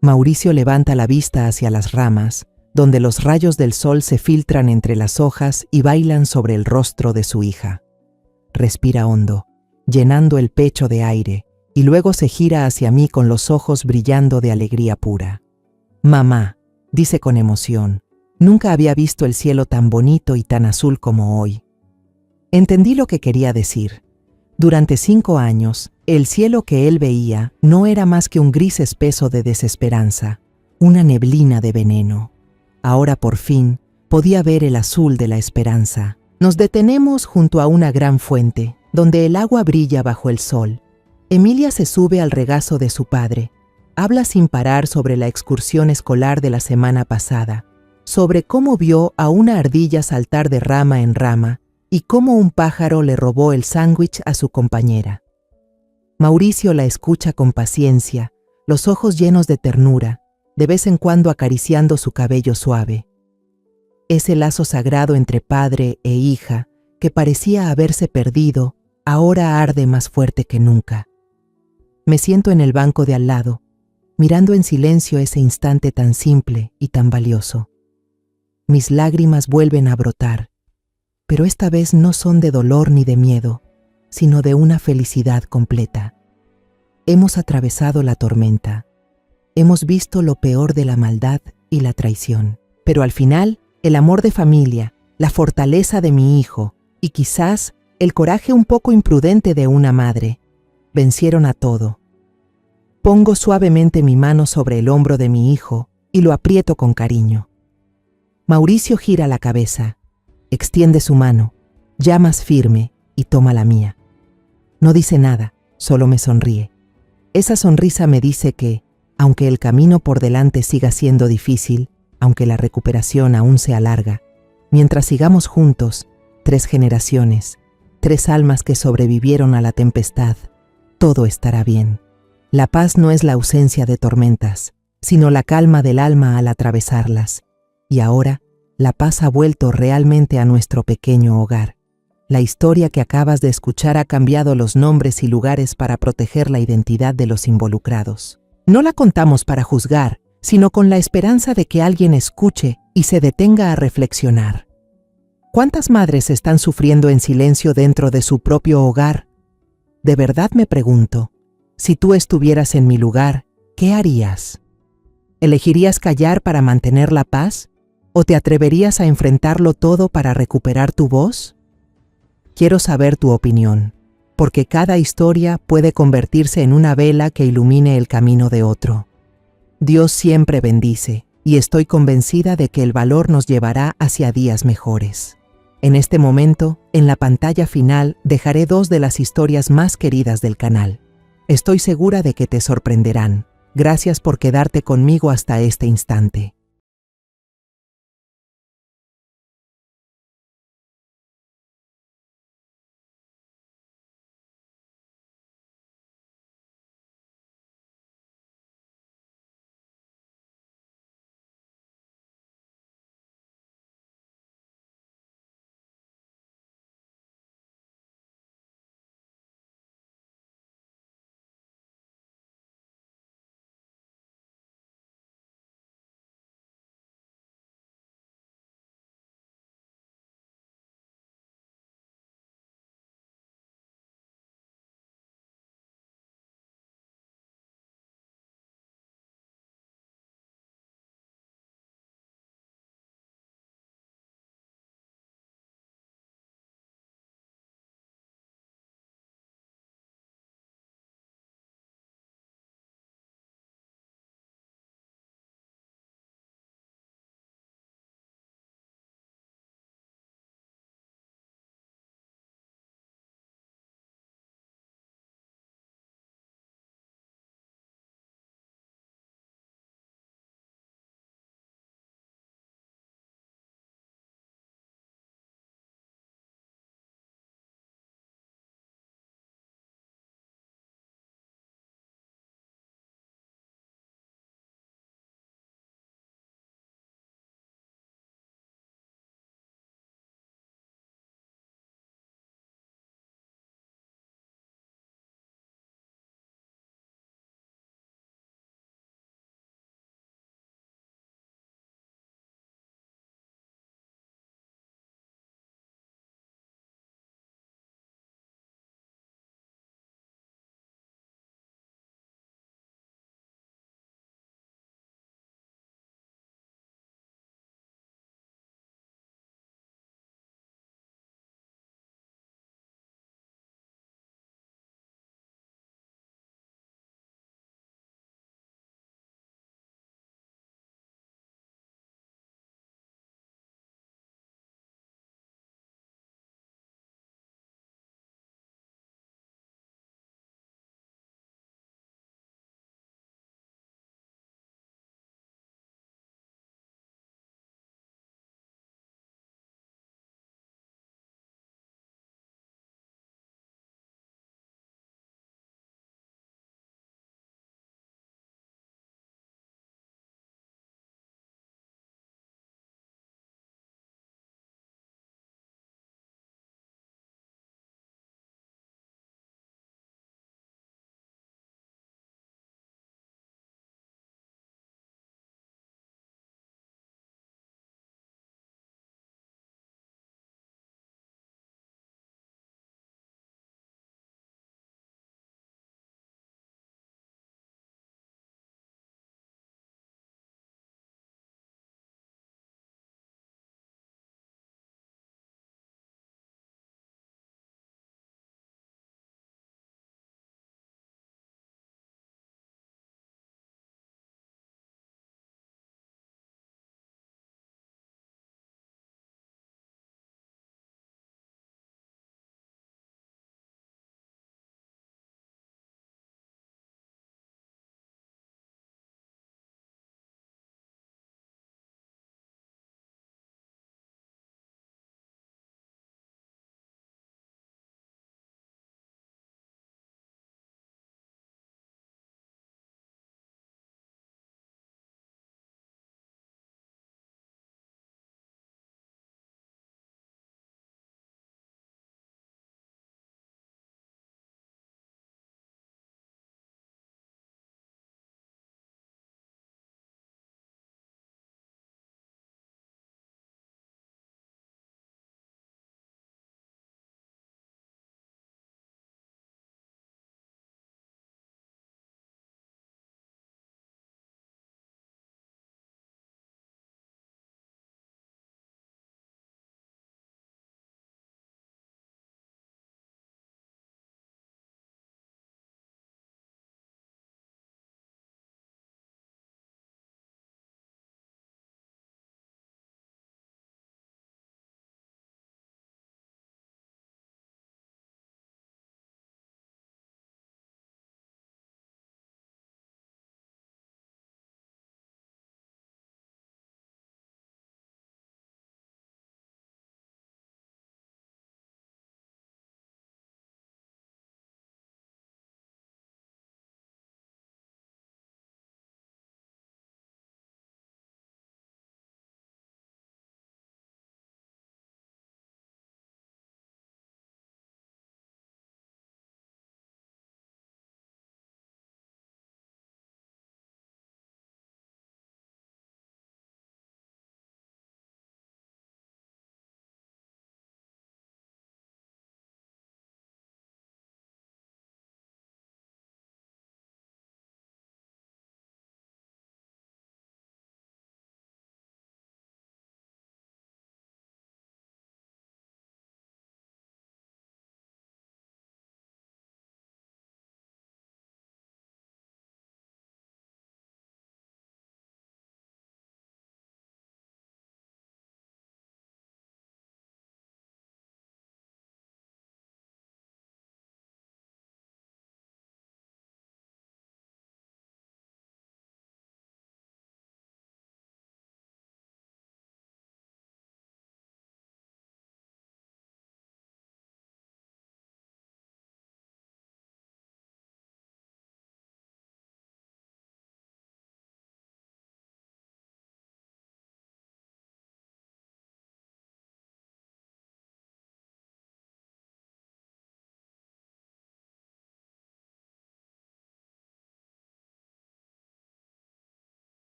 Mauricio levanta la vista hacia las ramas, donde los rayos del sol se filtran entre las hojas y bailan sobre el rostro de su hija. Respira hondo, llenando el pecho de aire, y luego se gira hacia mí con los ojos brillando de alegría pura. «Mamá», dice con emoción, «nunca había visto el cielo tan bonito y tan azul como hoy». Entendí lo que quería decir. Durante 5 años, el cielo que él veía no era más que un gris espeso de desesperanza, una neblina de veneno. Ahora por fin podía ver el azul de la esperanza. Nos detenemos junto a una gran fuente, donde el agua brilla bajo el sol. Emilia se sube al regazo de su padre. Habla sin parar sobre la excursión escolar de la semana pasada, sobre cómo vio a una ardilla saltar de rama en rama y cómo un pájaro le robó el sándwich a su compañera. Mauricio la escucha con paciencia, los ojos llenos de ternura, de vez en cuando acariciando su cabello suave. Ese lazo sagrado entre padre e hija, que parecía haberse perdido, ahora arde más fuerte que nunca. Me siento en el banco de al lado, mirando en silencio ese instante tan simple y tan valioso. Mis lágrimas vuelven a brotar, pero esta vez no son de dolor ni de miedo, sino de una felicidad completa. Hemos atravesado la tormenta, hemos visto lo peor de la maldad y la traición, pero al final, el amor de familia, la fortaleza de mi hijo y quizás el coraje un poco imprudente de una madre, vencieron a todo. Pongo suavemente mi mano sobre el hombro de mi hijo y lo aprieto con cariño. Mauricio gira la cabeza, extiende su mano, ya más firme, y toma la mía. No dice nada, solo me sonríe. Esa sonrisa me dice que, aunque el camino por delante siga siendo difícil, aunque la recuperación aún sea larga, mientras sigamos juntos, 3 generaciones, 3 almas que sobrevivieron a la tempestad, todo estará bien. La paz no es la ausencia de tormentas, sino la calma del alma al atravesarlas. Y ahora, la paz ha vuelto realmente a nuestro pequeño hogar. La historia que acabas de escuchar ha cambiado los nombres y lugares para proteger la identidad de los involucrados. No la contamos para juzgar, sino con la esperanza de que alguien escuche y se detenga a reflexionar. ¿Cuántas madres están sufriendo en silencio dentro de su propio hogar? De verdad me pregunto, si tú estuvieras en mi lugar, ¿qué harías? ¿Elegirías callar para mantener la paz? ¿O te atreverías a enfrentarlo todo para recuperar tu voz? Quiero saber tu opinión, porque cada historia puede convertirse en una vela que ilumine el camino de otro. Dios siempre bendice, y estoy convencida de que el valor nos llevará hacia días mejores. En este momento, en la pantalla final, dejaré 2 de las historias más queridas del canal. Estoy segura de que te sorprenderán. Gracias por quedarte conmigo hasta este instante.